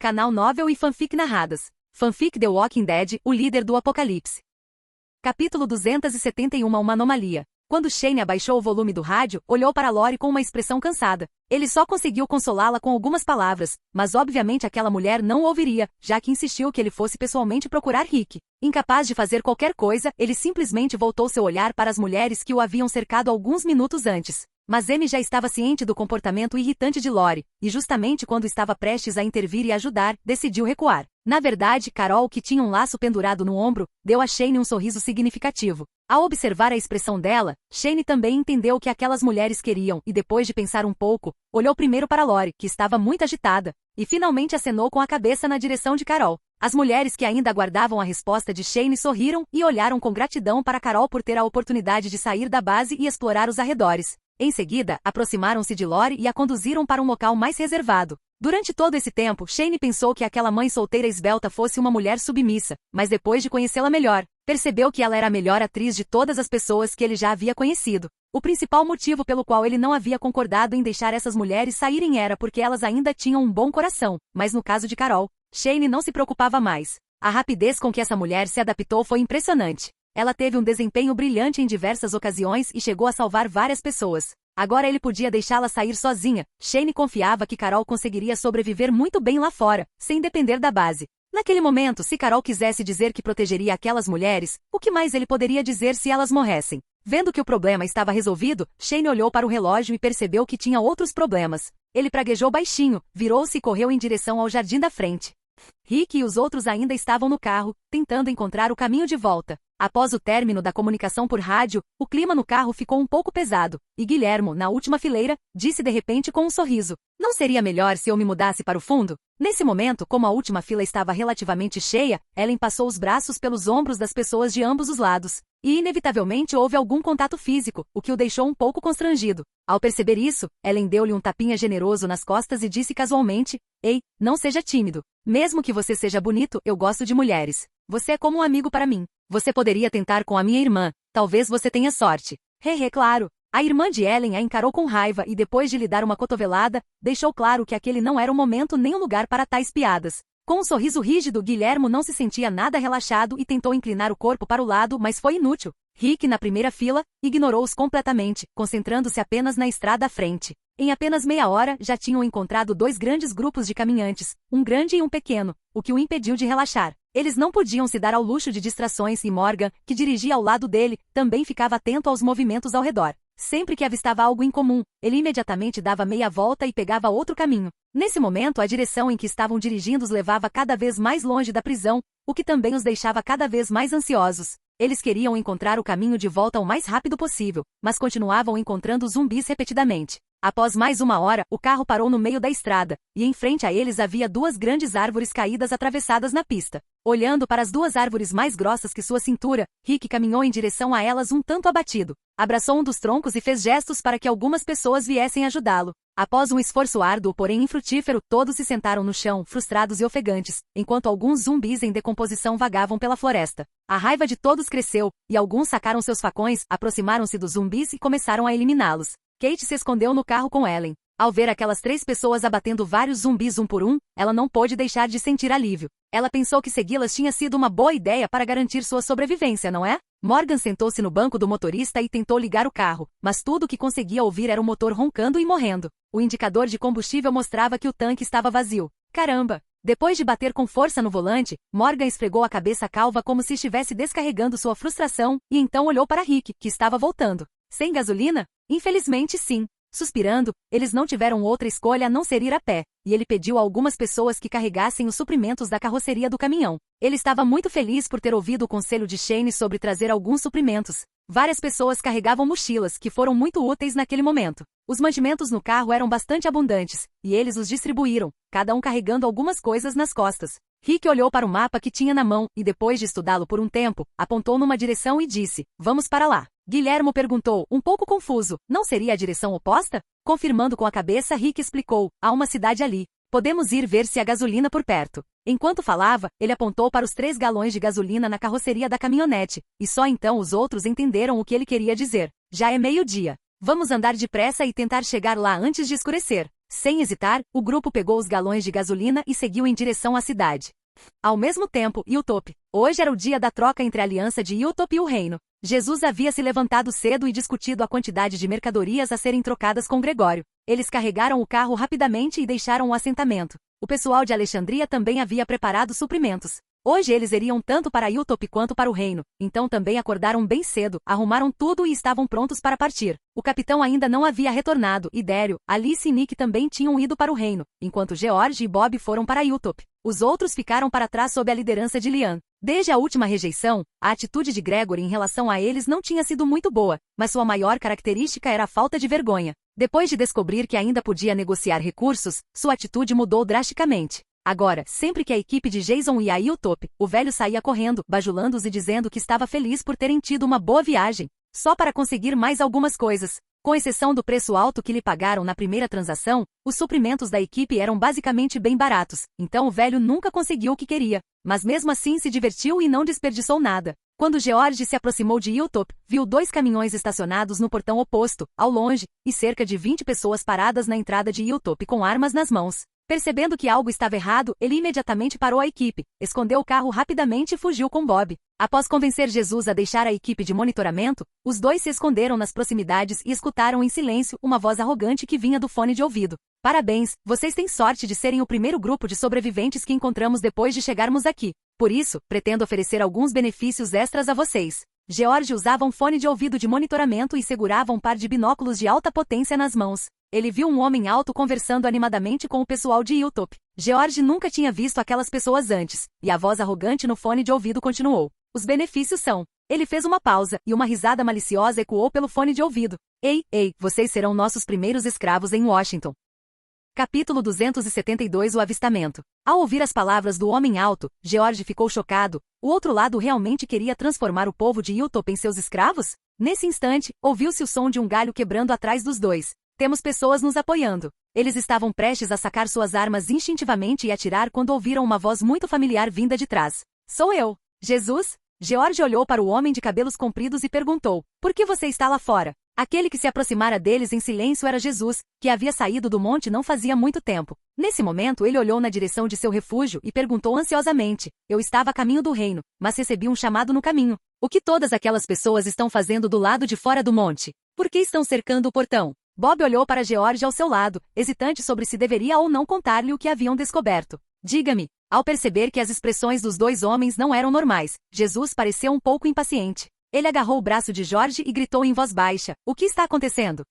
Canal Novel e Fanfic Narradas. Fanfic The Walking Dead, o líder do apocalipse. Capítulo 271. Uma anomalia. Quando Shane abaixou o volume do rádio, olhou para Lori com uma expressão cansada. Ele só conseguiu consolá-la com algumas palavras, mas obviamente aquela mulher não o ouviria, já que insistiu que ele fosse pessoalmente procurar Rick. Incapaz de fazer qualquer coisa, ele simplesmente voltou seu olhar para as mulheres que o haviam cercado alguns minutos antes. Mas Amy já estava ciente do comportamento irritante de Lori, e justamente quando estava prestes a intervir e ajudar, decidiu recuar. Na verdade, Carol, que tinha um laço pendurado no ombro, deu a Shane um sorriso significativo. Ao observar a expressão dela, Shane também entendeu o que aquelas mulheres queriam e depois de pensar um pouco, olhou primeiro para Lori, que estava muito agitada, e finalmente acenou com a cabeça na direção de Carol. As mulheres que ainda aguardavam a resposta de Shane sorriram e olharam com gratidão para Carol por ter a oportunidade de sair da base e explorar os arredores. Em seguida, aproximaram-se de Lori e a conduziram para um local mais reservado. Durante todo esse tempo, Shane pensou que aquela mãe solteira esbelta fosse uma mulher submissa, mas depois de conhecê-la melhor, percebeu que ela era a melhor atriz de todas as pessoas que ele já havia conhecido. O principal motivo pelo qual ele não havia concordado em deixar essas mulheres saírem era porque elas ainda tinham um bom coração, mas no caso de Carol, Shane não se preocupava mais. A rapidez com que essa mulher se adaptou foi impressionante. Ela teve um desempenho brilhante em diversas ocasiões e chegou a salvar várias pessoas. Agora ele podia deixá-la sair sozinha. Shane confiava que Carol conseguiria sobreviver muito bem lá fora, sem depender da base. Naquele momento, se Carol quisesse dizer que protegeria aquelas mulheres, o que mais ele poderia dizer se elas morressem? Vendo que o problema estava resolvido, Shane olhou para o relógio e percebeu que tinha outros problemas. Ele praguejou baixinho, virou-se e correu em direção ao jardim da frente. Rick e os outros ainda estavam no carro, tentando encontrar o caminho de volta. Após o término da comunicação por rádio, o clima no carro ficou um pouco pesado, e Guilhermo, na última fileira, disse de repente com um sorriso: "Não seria melhor se eu me mudasse para o fundo?" Nesse momento, como a última fila estava relativamente cheia, Ellen passou os braços pelos ombros das pessoas de ambos os lados, e inevitavelmente houve algum contato físico, o que o deixou um pouco constrangido. Ao perceber isso, Ellen deu-lhe um tapinha generoso nas costas e disse casualmente: "Ei, não seja tímido. Mesmo que você seja bonito, eu gosto de mulheres. Você é como um amigo para mim. Você poderia tentar com a minha irmã. Talvez você tenha sorte." Claro. A irmã de Ellen a encarou com raiva e depois de lhe dar uma cotovelada, deixou claro que aquele não era o momento nem o lugar para tais piadas. Com um sorriso rígido, Guilhermo não se sentia nada relaxado e tentou inclinar o corpo para o lado, mas foi inútil. Rick, na primeira fila, ignorou-os completamente, concentrando-se apenas na estrada à frente. Em apenas meia hora, já tinham encontrado dois grandes grupos de caminhantes, um grande e um pequeno, o que o impediu de relaxar. Eles não podiam se dar ao luxo de distrações e Morgan, que dirigia ao lado dele, também ficava atento aos movimentos ao redor. Sempre que avistava algo incomum, ele imediatamente dava meia volta e pegava outro caminho. Nesse momento, a direção em que estavam dirigindo os levava cada vez mais longe da prisão, o que também os deixava cada vez mais ansiosos. Eles queriam encontrar o caminho de volta o mais rápido possível, mas continuavam encontrando zumbis repetidamente. Após mais uma hora, o carro parou no meio da estrada, e em frente a eles havia duas grandes árvores caídas atravessadas na pista. Olhando para as duas árvores mais grossas que sua cintura, Rick caminhou em direção a elas um tanto abatido. Abraçou um dos troncos e fez gestos para que algumas pessoas viessem ajudá-lo. Após um esforço árduo, porém infrutífero, todos se sentaram no chão, frustrados e ofegantes, enquanto alguns zumbis em decomposição vagavam pela floresta. A raiva de todos cresceu, e alguns sacaram seus facões, aproximaram-se dos zumbis e começaram a eliminá-los. Kate se escondeu no carro com Ellen. Ao ver aquelas três pessoas abatendo vários zumbis um por um, ela não pôde deixar de sentir alívio. Ela pensou que segui-las tinha sido uma boa ideia para garantir sua sobrevivência, não é? Morgan sentou-se no banco do motorista e tentou ligar o carro, mas tudo o que conseguia ouvir era o motor roncando e morrendo. O indicador de combustível mostrava que o tanque estava vazio. Caramba! Depois de bater com força no volante, Morgan esfregou a cabeça calva como se estivesse descarregando sua frustração, e então olhou para Rick, que estava voltando. Sem gasolina? Infelizmente sim. Suspirando, eles não tiveram outra escolha a não ser ir a pé, e ele pediu a algumas pessoas que carregassem os suprimentos da carroceria do caminhão. Ele estava muito feliz por ter ouvido o conselho de Shane sobre trazer alguns suprimentos. Várias pessoas carregavam mochilas, que foram muito úteis naquele momento. Os mantimentos no carro eram bastante abundantes, e eles os distribuíram, cada um carregando algumas coisas nas costas. Rick olhou para o mapa que tinha na mão, e depois de estudá-lo por um tempo, apontou numa direção e disse: "Vamos para lá." Guilhermo perguntou, um pouco confuso: "Não seria a direção oposta?" Confirmando com a cabeça, Rick explicou: "Há uma cidade ali. Podemos ir ver se há gasolina por perto." Enquanto falava, ele apontou para os 3 galões de gasolina na carroceria da caminhonete, e só então os outros entenderam o que ele queria dizer. "Já é meio-dia. Vamos andar depressa e tentar chegar lá antes de escurecer." Sem hesitar, o grupo pegou os galões de gasolina e seguiu em direção à cidade. Ao mesmo tempo, Hilltop. Hoje era o dia da troca entre a aliança de Hilltop e o reino. Jesus havia se levantado cedo e discutido a quantidade de mercadorias a serem trocadas com Gregório. Eles carregaram o carro rapidamente e deixaram o assentamento. O pessoal de Alexandria também havia preparado suprimentos. Hoje eles iriam tanto para Hilltop quanto para o reino, então também acordaram bem cedo, arrumaram tudo e estavam prontos para partir. O capitão ainda não havia retornado e Daryl, Alice e Nick também tinham ido para o reino, enquanto George e Bob foram para Hilltop. Os outros ficaram para trás sob a liderança de Lian. Desde a última rejeição, a atitude de Gregory em relação a eles não tinha sido muito boa, mas sua maior característica era a falta de vergonha. Depois de descobrir que ainda podia negociar recursos, sua atitude mudou drasticamente. Agora, sempre que a equipe de Jason ia a Hilltop, o velho saía correndo, bajulando-os e dizendo que estava feliz por terem tido uma boa viagem, só para conseguir mais algumas coisas. Com exceção do preço alto que lhe pagaram na primeira transação, os suprimentos da equipe eram basicamente bem baratos, então o velho nunca conseguiu o que queria. Mas mesmo assim se divertiu e não desperdiçou nada. Quando George se aproximou de Hilltop, viu 2 caminhões estacionados no portão oposto, ao longe, e cerca de 20 pessoas paradas na entrada de Hilltop com armas nas mãos. Percebendo que algo estava errado, ele imediatamente parou a equipe, escondeu o carro rapidamente e fugiu com Bob. Após convencer Jesus a deixar a equipe de monitoramento, os dois se esconderam nas proximidades e escutaram em silêncio uma voz arrogante que vinha do fone de ouvido. Parabéns, vocês têm sorte de serem o primeiro grupo de sobreviventes que encontramos depois de chegarmos aqui. Por isso, pretendo oferecer alguns benefícios extras a vocês. George usava um fone de ouvido de monitoramento e segurava um par de binóculos de alta potência nas mãos. Ele viu um homem alto conversando animadamente com o pessoal de Hilltop. George nunca tinha visto aquelas pessoas antes, e a voz arrogante no fone de ouvido continuou. Os benefícios são... Ele fez uma pausa, e uma risada maliciosa ecoou pelo fone de ouvido. Ei, vocês serão nossos primeiros escravos em Washington. Capítulo 272 O avistamento. Ao ouvir as palavras do homem alto, George ficou chocado. O outro lado realmente queria transformar o povo de Hilltop em seus escravos? Nesse instante, ouviu-se o som de um galho quebrando atrás dos dois. Temos pessoas nos apoiando. Eles estavam prestes a sacar suas armas instintivamente e atirar quando ouviram uma voz muito familiar vinda de trás. Sou eu. Jesus? George olhou para o homem de cabelos compridos e perguntou, por que você está lá fora? Aquele que se aproximara deles em silêncio era Jesus, que havia saído do monte não fazia muito tempo. Nesse momento ele olhou na direção de seu refúgio e perguntou ansiosamente, eu estava a caminho do reino, mas recebi um chamado no caminho. O que todas aquelas pessoas estão fazendo do lado de fora do monte? Por que estão cercando o portão? Bob olhou para George ao seu lado, hesitante sobre se deveria ou não contar-lhe o que haviam descoberto. Diga-me. Ao perceber que as expressões dos dois homens não eram normais, Jesus pareceu um pouco impaciente. Ele agarrou o braço de George e gritou em voz baixa, o que está acontecendo?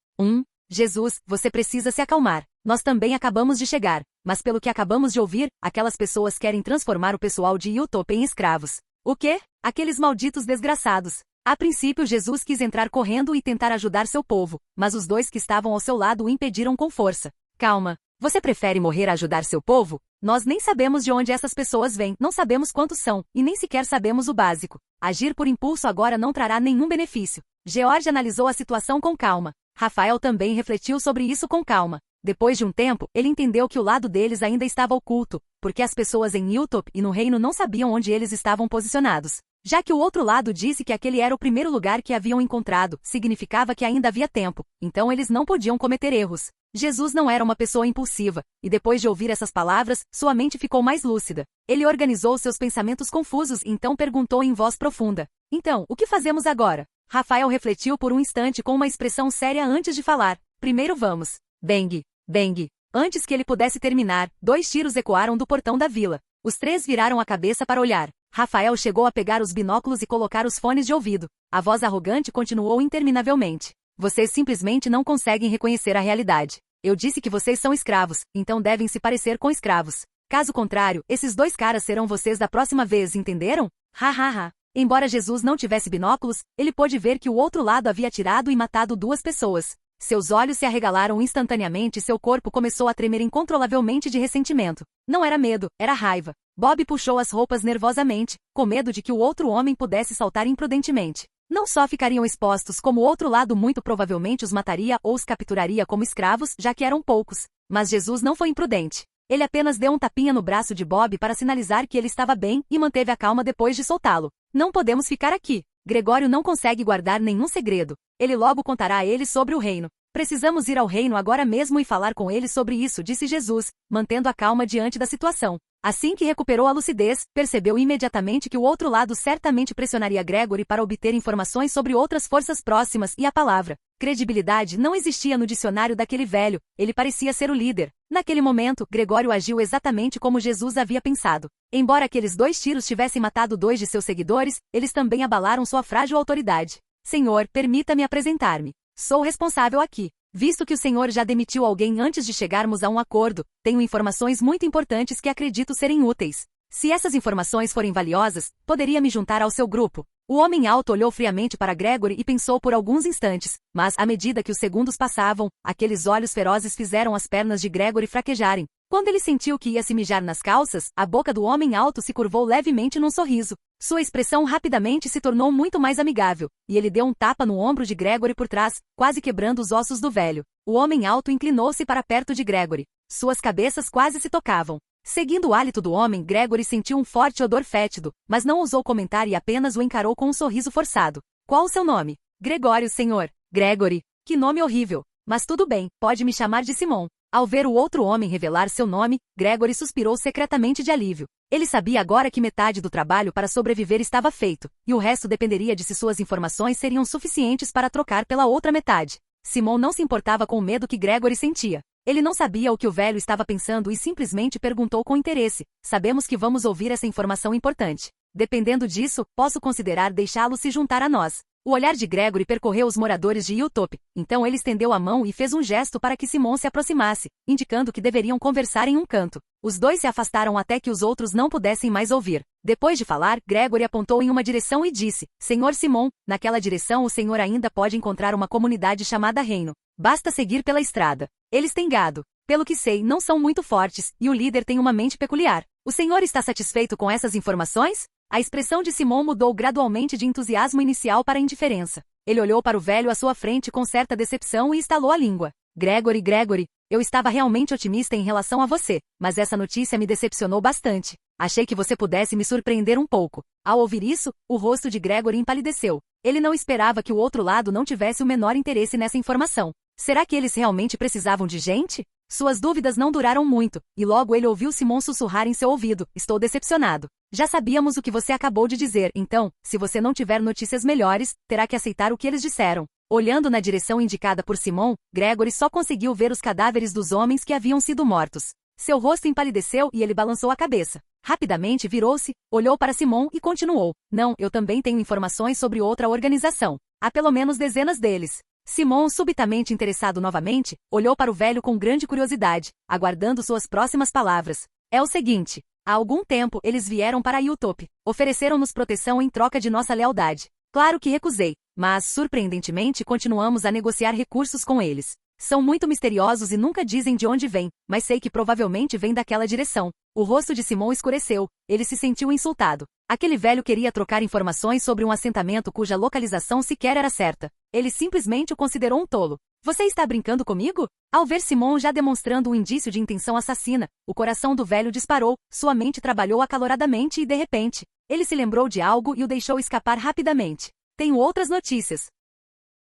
Jesus, você precisa se acalmar. Nós também acabamos de chegar, mas pelo que acabamos de ouvir, aquelas pessoas querem transformar o pessoal de Hilltop em escravos. O quê? Aqueles malditos desgraçados. A princípio Jesus quis entrar correndo e tentar ajudar seu povo, mas os dois que estavam ao seu lado o impediram com força. Calma. Você prefere morrer a ajudar seu povo? Nós nem sabemos de onde essas pessoas vêm, não sabemos quantos são, e nem sequer sabemos o básico. Agir por impulso agora não trará nenhum benefício. George analisou a situação com calma. Rafael também refletiu sobre isso com calma. Depois de um tempo, ele entendeu que o lado deles ainda estava oculto, porque as pessoas em Hilltop e no reino não sabiam onde eles estavam posicionados. Já que o outro lado disse que aquele era o primeiro lugar que haviam encontrado, significava que ainda havia tempo, então eles não podiam cometer erros. Jesus não era uma pessoa impulsiva, e depois de ouvir essas palavras, sua mente ficou mais lúcida. Ele organizou seus pensamentos confusos e então perguntou em voz profunda. Então, o que fazemos agora? Rafael refletiu por um instante com uma expressão séria antes de falar. Primeiro vamos. Bang, bang. Antes que ele pudesse terminar, 2 tiros ecoaram do portão da vila. Os 3 viraram a cabeça para olhar. Rafael chegou a pegar os binóculos e colocar os fones de ouvido. A voz arrogante continuou interminavelmente. Vocês simplesmente não conseguem reconhecer a realidade. Eu disse que vocês são escravos, então devem se parecer com escravos. Caso contrário, esses 2 caras serão vocês da próxima vez, entenderam? Ha. Embora Jesus não tivesse binóculos, ele pôde ver que o outro lado havia atirado e matado 2 pessoas. Seus olhos se arregalaram instantaneamente e seu corpo começou a tremer incontrolavelmente de ressentimento. Não era medo, era raiva. Bob puxou as roupas nervosamente, com medo de que o outro homem pudesse saltar imprudentemente. Não só ficariam expostos, como o outro lado muito provavelmente os mataria ou os capturaria como escravos, já que eram poucos. Mas Jesus não foi imprudente. Ele apenas deu um tapinha no braço de Bob para sinalizar que ele estava bem e manteve a calma depois de soltá-lo. Não podemos ficar aqui. Gregório não consegue guardar nenhum segredo. Ele logo contará a eles sobre o reino. Precisamos ir ao reino agora mesmo e falar com eles sobre isso, disse Jesus, mantendo a calma diante da situação. Assim que recuperou a lucidez, percebeu imediatamente que o outro lado certamente pressionaria Gregory para obter informações sobre outras forças próximas e a palavra credibilidade não existia no dicionário daquele velho, ele parecia ser o líder. Naquele momento, Gregório agiu exatamente como Jesus havia pensado. Embora aqueles 2 tiros tivessem matado 2 de seus seguidores, eles também abalaram sua frágil autoridade. Senhor, permita-me apresentar-me. Sou responsável aqui. Visto que o Senhor já demitiu alguém antes de chegarmos a um acordo, tenho informações muito importantes que acredito serem úteis. Se essas informações forem valiosas, poderia me juntar ao seu grupo. O homem alto olhou friamente para Gregory e pensou por alguns instantes, mas à medida que os segundos passavam, aqueles olhos ferozes fizeram as pernas de Gregory fraquejarem. Quando ele sentiu que ia se mijar nas calças, a boca do homem alto se curvou levemente num sorriso. Sua expressão rapidamente se tornou muito mais amigável, e ele deu um tapa no ombro de Gregory por trás, quase quebrando os ossos do velho. O homem alto inclinou-se para perto de Gregory. Suas cabeças quase se tocavam. Seguindo o hálito do homem, Gregory sentiu um forte odor fétido, mas não ousou comentar e apenas o encarou com um sorriso forçado. Qual o seu nome? Gregório, senhor. Gregory. Que nome horrível. Mas tudo bem, pode me chamar de Simon. Ao ver o outro homem revelar seu nome, Gregory suspirou secretamente de alívio. Ele sabia agora que metade do trabalho para sobreviver estava feito, e o resto dependeria de se suas informações seriam suficientes para trocar pela outra metade. Simon não se importava com o medo que Gregory sentia. Ele não sabia o que o velho estava pensando e simplesmente perguntou com interesse. Sabemos que vamos ouvir essa informação importante. Dependendo disso, posso considerar deixá-lo se juntar a nós. O olhar de Gregory percorreu os moradores de Hilltop, então ele estendeu a mão e fez um gesto para que Simon se aproximasse, indicando que deveriam conversar em um canto. Os dois se afastaram até que os outros não pudessem mais ouvir. Depois de falar, Gregory apontou em uma direção e disse, Senhor Simon, naquela direção o senhor ainda pode encontrar uma comunidade chamada Reino. Basta seguir pela estrada. Eles têm gado. Pelo que sei, não são muito fortes, e o líder tem uma mente peculiar. O senhor está satisfeito com essas informações? A expressão de Simon mudou gradualmente de entusiasmo inicial para indiferença. Ele olhou para o velho à sua frente com certa decepção e estalou a língua. Gregory, eu estava realmente otimista em relação a você, mas essa notícia me decepcionou bastante. Achei que você pudesse me surpreender um pouco. Ao ouvir isso, o rosto de Gregory empalideceu. Ele não esperava que o outro lado não tivesse o menor interesse nessa informação. Será que eles realmente precisavam de gente? Suas dúvidas não duraram muito, e logo ele ouviu Simon sussurrar em seu ouvido, estou decepcionado. Já sabíamos o que você acabou de dizer, então, se você não tiver notícias melhores, terá que aceitar o que eles disseram. Olhando na direção indicada por Simon, Gregory só conseguiu ver os cadáveres dos homens que haviam sido mortos. Seu rosto empalideceu e ele balançou a cabeça. Rapidamente virou-se, olhou para Simon e continuou. Não, eu também tenho informações sobre outra organização. Há pelo menos dezenas deles. Simon, subitamente interessado novamente, olhou para o velho com grande curiosidade, aguardando suas próximas palavras. É o seguinte, há algum tempo eles vieram para Hilltop, ofereceram-nos proteção em troca de nossa lealdade. Claro que recusei, mas, surpreendentemente, continuamos a negociar recursos com eles. São muito misteriosos e nunca dizem de onde vêm, mas sei que provavelmente vêm daquela direção. O rosto de Simon escureceu, ele se sentiu insultado. Aquele velho queria trocar informações sobre um assentamento cuja localização sequer era certa. Ele simplesmente o considerou um tolo. Você está brincando comigo? Ao ver Simon já demonstrando um indício de intenção assassina, o coração do velho disparou, sua mente trabalhou acaloradamente e de repente, ele se lembrou de algo e o deixou escapar rapidamente. Tenho outras notícias.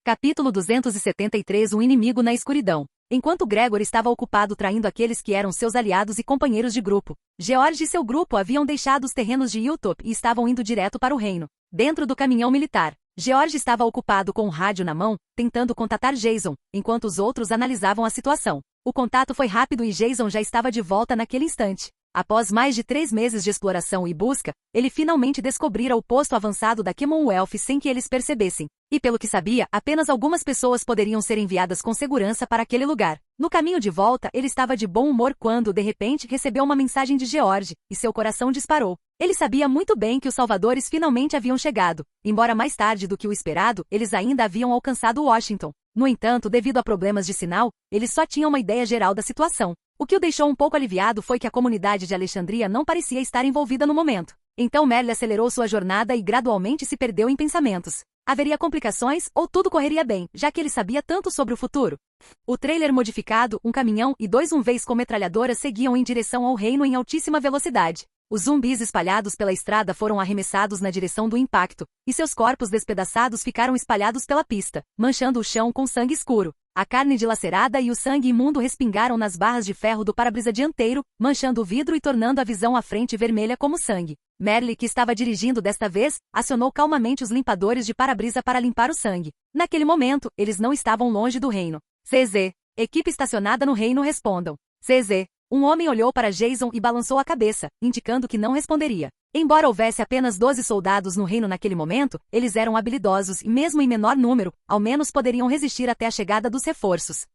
Capítulo 273 Um inimigo na escuridão. Enquanto Gregory estava ocupado traindo aqueles que eram seus aliados e companheiros de grupo, George e seu grupo haviam deixado os terrenos de Hilltop e estavam indo direto para o reino. Dentro do caminhão militar, George estava ocupado com o rádio na mão, tentando contatar Jason, enquanto os outros analisavam a situação. O contato foi rápido e Jason já estava de volta naquele instante. Após mais de 3 meses de exploração e busca, ele finalmente descobrira o posto avançado da Commonwealth sem que eles percebessem. E pelo que sabia, apenas algumas pessoas poderiam ser enviadas com segurança para aquele lugar. No caminho de volta, ele estava de bom humor quando, de repente, recebeu uma mensagem de George, e seu coração disparou. Ele sabia muito bem que os salvadores finalmente haviam chegado. Embora mais tarde do que o esperado, eles ainda haviam alcançado Washington. No entanto, devido a problemas de sinal, eles só tinham uma ideia geral da situação. O que o deixou um pouco aliviado foi que a comunidade de Alexandria não parecia estar envolvida no momento. Então Merle acelerou sua jornada e gradualmente se perdeu em pensamentos. Haveria complicações ou tudo correria bem, já que ele sabia tanto sobre o futuro? O trailer modificado, um caminhão e 2 UMVs com metralhadoras seguiam em direção ao reino em altíssima velocidade. Os zumbis espalhados pela estrada foram arremessados na direção do impacto, e seus corpos despedaçados ficaram espalhados pela pista, manchando o chão com sangue escuro. A carne dilacerada e o sangue imundo respingaram nas barras de ferro do para-brisa dianteiro, manchando o vidro e tornando a visão à frente vermelha como sangue. Merle, que estava dirigindo desta vez, acionou calmamente os limpadores de para-brisa para limpar o sangue. Naquele momento, eles não estavam longe do reino. CZ. Equipe estacionada no reino respondam. CZ. Um homem olhou para Jason e balançou a cabeça, indicando que não responderia. Embora houvesse apenas 12 soldados no reino naquele momento, eles eram habilidosos e mesmo em menor número, ao menos poderiam resistir até a chegada dos reforços.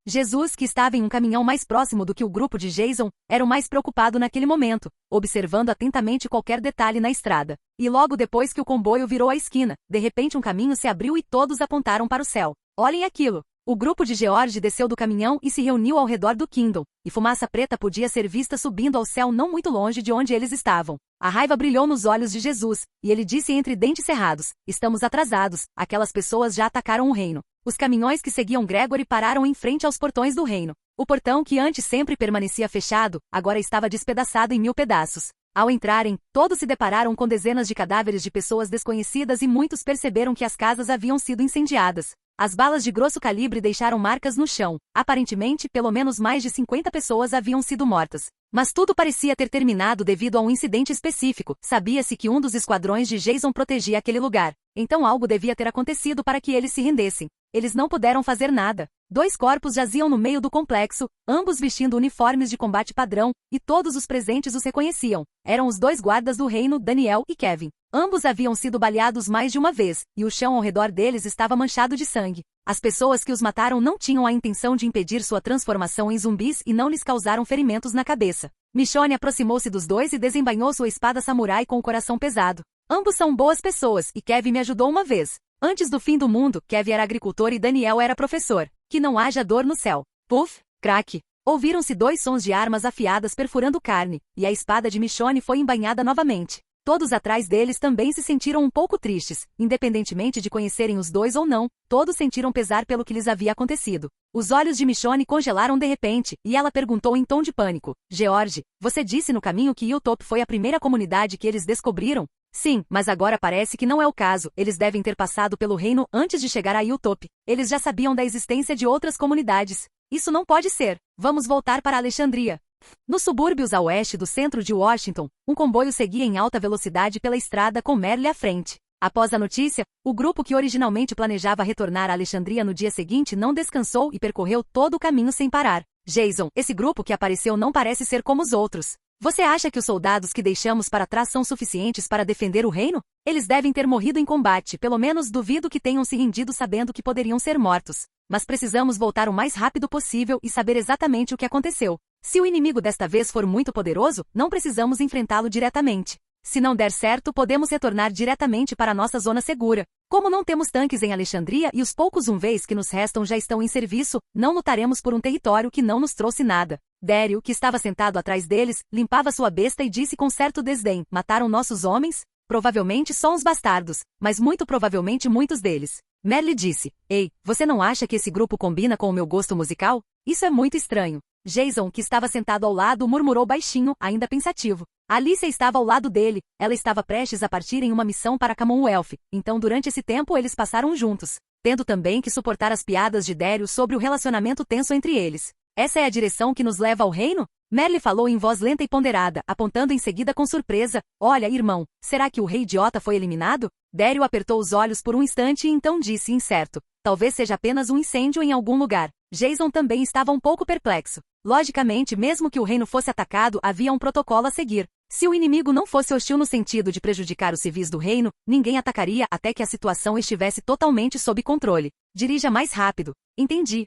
Jesus, que estava em um caminhão mais próximo do que o grupo de Jason, era o mais preocupado naquele momento, observando atentamente qualquer detalhe na estrada. E logo depois que o comboio virou a esquina, de repente um caminho se abriu e todos apontaram para o céu. Olhem aquilo! O grupo de George desceu do caminhão e se reuniu ao redor do Kingdom, e fumaça preta podia ser vista subindo ao céu não muito longe de onde eles estavam. A raiva brilhou nos olhos de Jesus, e ele disse entre dentes cerrados, estamos atrasados, aquelas pessoas já atacaram o reino. Os caminhões que seguiam Gregory pararam em frente aos portões do reino. O portão que antes sempre permanecia fechado, agora estava despedaçado em 1000 pedaços. Ao entrarem, todos se depararam com dezenas de cadáveres de pessoas desconhecidas e muitos perceberam que as casas haviam sido incendiadas. As balas de grosso calibre deixaram marcas no chão. Aparentemente, pelo menos mais de 50 pessoas haviam sido mortas. Mas tudo parecia ter terminado devido a um incidente específico. Sabia-se que um dos esquadrões de Jason protegia aquele lugar. Então algo devia ter acontecido para que eles se rendessem. Eles não puderam fazer nada. 2 corpos jaziam no meio do complexo, ambos vestindo uniformes de combate padrão, e todos os presentes os reconheciam. Eram os 2 guardas do reino, Daniel e Kevin. Ambos haviam sido baleados mais de uma vez, e o chão ao redor deles estava manchado de sangue. As pessoas que os mataram não tinham a intenção de impedir sua transformação em zumbis e não lhes causaram ferimentos na cabeça. Michonne aproximou-se dos 2 e desembainhou sua espada samurai com o coração pesado. Ambos são boas pessoas, e Kevin me ajudou uma vez. Antes do fim do mundo, Kevin era agricultor e Daniel era professor. Que não haja dor no céu. Puff, crack. Ouviram-se 2 sons de armas afiadas perfurando carne, e a espada de Michonne foi embainhada novamente. Todos atrás deles também se sentiram um pouco tristes, independentemente de conhecerem os 2 ou não, todos sentiram pesar pelo que lhes havia acontecido. Os olhos de Michonne congelaram de repente, e ela perguntou em tom de pânico, George, você disse no caminho que Hilltop foi a primeira comunidade que eles descobriram? Sim, mas agora parece que não é o caso, eles devem ter passado pelo reino antes de chegar a Hilltop. Eles já sabiam da existência de outras comunidades. Isso não pode ser. Vamos voltar para Alexandria. Nos subúrbios a oeste do centro de Washington, um comboio seguia em alta velocidade pela estrada com Merle à frente. Após a notícia, o grupo que originalmente planejava retornar a Alexandria no dia seguinte não descansou e percorreu todo o caminho sem parar. Jason, esse grupo que apareceu não parece ser como os outros. Você acha que os soldados que deixamos para trás são suficientes para defender o reino? Eles devem ter morrido em combate, pelo menos duvido que tenham se rendido sabendo que poderiam ser mortos. Mas precisamos voltar o mais rápido possível e saber exatamente o que aconteceu. Se o inimigo desta vez for muito poderoso, não precisamos enfrentá-lo diretamente. Se não der certo, podemos retornar diretamente para nossa zona segura. Como não temos tanques em Alexandria e os poucos Zumveis que nos restam já estão em serviço, não lutaremos por um território que não nos trouxe nada. Daryl, que estava sentado atrás deles, limpava sua besta e disse com certo desdém, mataram nossos homens? Provavelmente só uns bastardos, mas muito provavelmente muitos deles. Merle disse, ei, você não acha que esse grupo combina com o meu gosto musical? Isso é muito estranho. Jason, que estava sentado ao lado, murmurou baixinho, ainda pensativo. Alicia estava ao lado dele, ela estava prestes a partir em uma missão para Commonwealth, então durante esse tempo eles passaram juntos, tendo também que suportar as piadas de Daryl sobre o relacionamento tenso entre eles. Essa é a direção que nos leva ao reino? Merle falou em voz lenta e ponderada, apontando em seguida com surpresa, olha, irmão, será que o rei idiota foi eliminado? Daryl apertou os olhos por um instante e então disse incerto, talvez seja apenas um incêndio em algum lugar. Jason também estava um pouco perplexo. Logicamente, mesmo que o reino fosse atacado, havia um protocolo a seguir. Se o inimigo não fosse hostil no sentido de prejudicar os civis do reino, ninguém atacaria até que a situação estivesse totalmente sob controle. Dirija mais rápido. Entendi.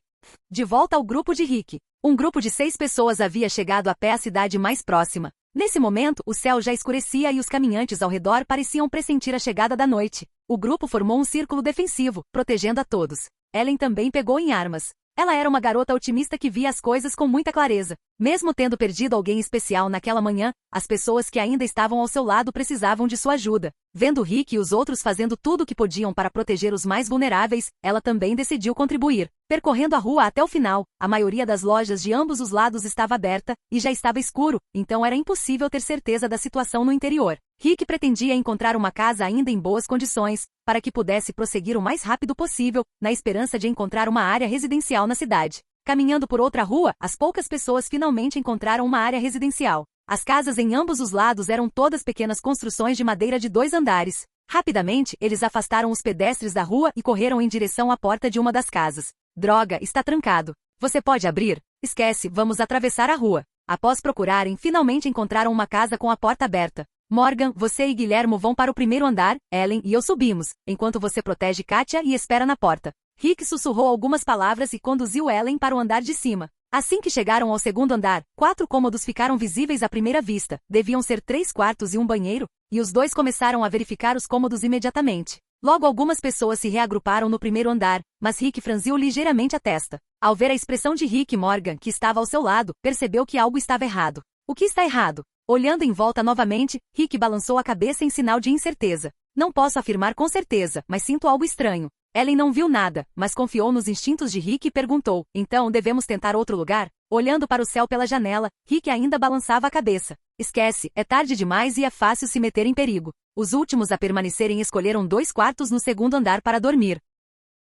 De volta ao grupo de Rick. Um grupo de 6 pessoas havia chegado a pé à cidade mais próxima. Nesse momento, o céu já escurecia e os caminhantes ao redor pareciam pressentir a chegada da noite. O grupo formou um círculo defensivo, protegendo a todos. Ellen também pegou em armas. Ela era uma garota otimista que via as coisas com muita clareza. Mesmo tendo perdido alguém especial naquela manhã, as pessoas que ainda estavam ao seu lado precisavam de sua ajuda. Vendo Rick e os outros fazendo tudo o que podiam para proteger os mais vulneráveis, ela também decidiu contribuir. Percorrendo a rua até o final, a maioria das lojas de ambos os lados estava aberta, e já estava escuro, então era impossível ter certeza da situação no interior. Rick pretendia encontrar uma casa ainda em boas condições, para que pudesse prosseguir o mais rápido possível, na esperança de encontrar uma área residencial na cidade. Caminhando por outra rua, as poucas pessoas finalmente encontraram uma área residencial. As casas em ambos os lados eram todas pequenas construções de madeira de 2 andares. Rapidamente, eles afastaram os pedestres da rua e correram em direção à porta de uma das casas. Droga, está trancado. Você pode abrir? Esquece, vamos atravessar a rua. Após procurarem, finalmente encontraram uma casa com a porta aberta. Morgan, você e Guilhermo vão para o primeiro andar, Ellen e eu subimos, enquanto você protege Katia e espera na porta. Rick sussurrou algumas palavras e conduziu Ellen para o andar de cima. Assim que chegaram ao segundo andar, 4 cômodos ficaram visíveis à primeira vista. Deviam ser 3 quartos e um banheiro, e os dois começaram a verificar os cômodos imediatamente. Logo algumas pessoas se reagruparam no primeiro andar, mas Rick franziu ligeiramente a testa. Ao ver a expressão de Rick, Morgan, que estava ao seu lado, percebeu que algo estava errado. O que está errado? Olhando em volta novamente, Rick balançou a cabeça em sinal de incerteza. Não posso afirmar com certeza, mas sinto algo estranho. Ellen não viu nada, mas confiou nos instintos de Rick e perguntou, então devemos tentar outro lugar? Olhando para o céu pela janela, Rick ainda balançava a cabeça. Esquece, é tarde demais e é fácil se meter em perigo. Os últimos a permanecerem escolheram 2 quartos no segundo andar para dormir.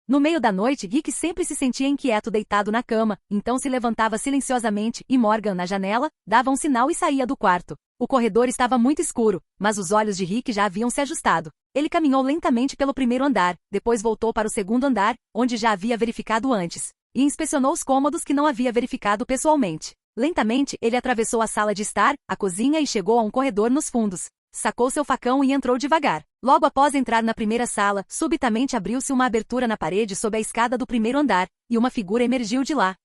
No meio da noite, Rick sempre se sentia inquieto deitado na cama, então se levantava silenciosamente e Morgan, na janela, dava um sinal e saía do quarto. O corredor estava muito escuro, mas os olhos de Rick já haviam se ajustado. Ele caminhou lentamente pelo primeiro andar, depois voltou para o segundo andar, onde já havia verificado antes, e inspecionou os cômodos que não havia verificado pessoalmente. Lentamente, ele atravessou a sala de estar, a cozinha e chegou a um corredor nos fundos. Sacou seu facão e entrou devagar. Logo após entrar na primeira sala, subitamente abriu-se uma abertura na parede sob a escada do primeiro andar, e uma figura emergiu de lá.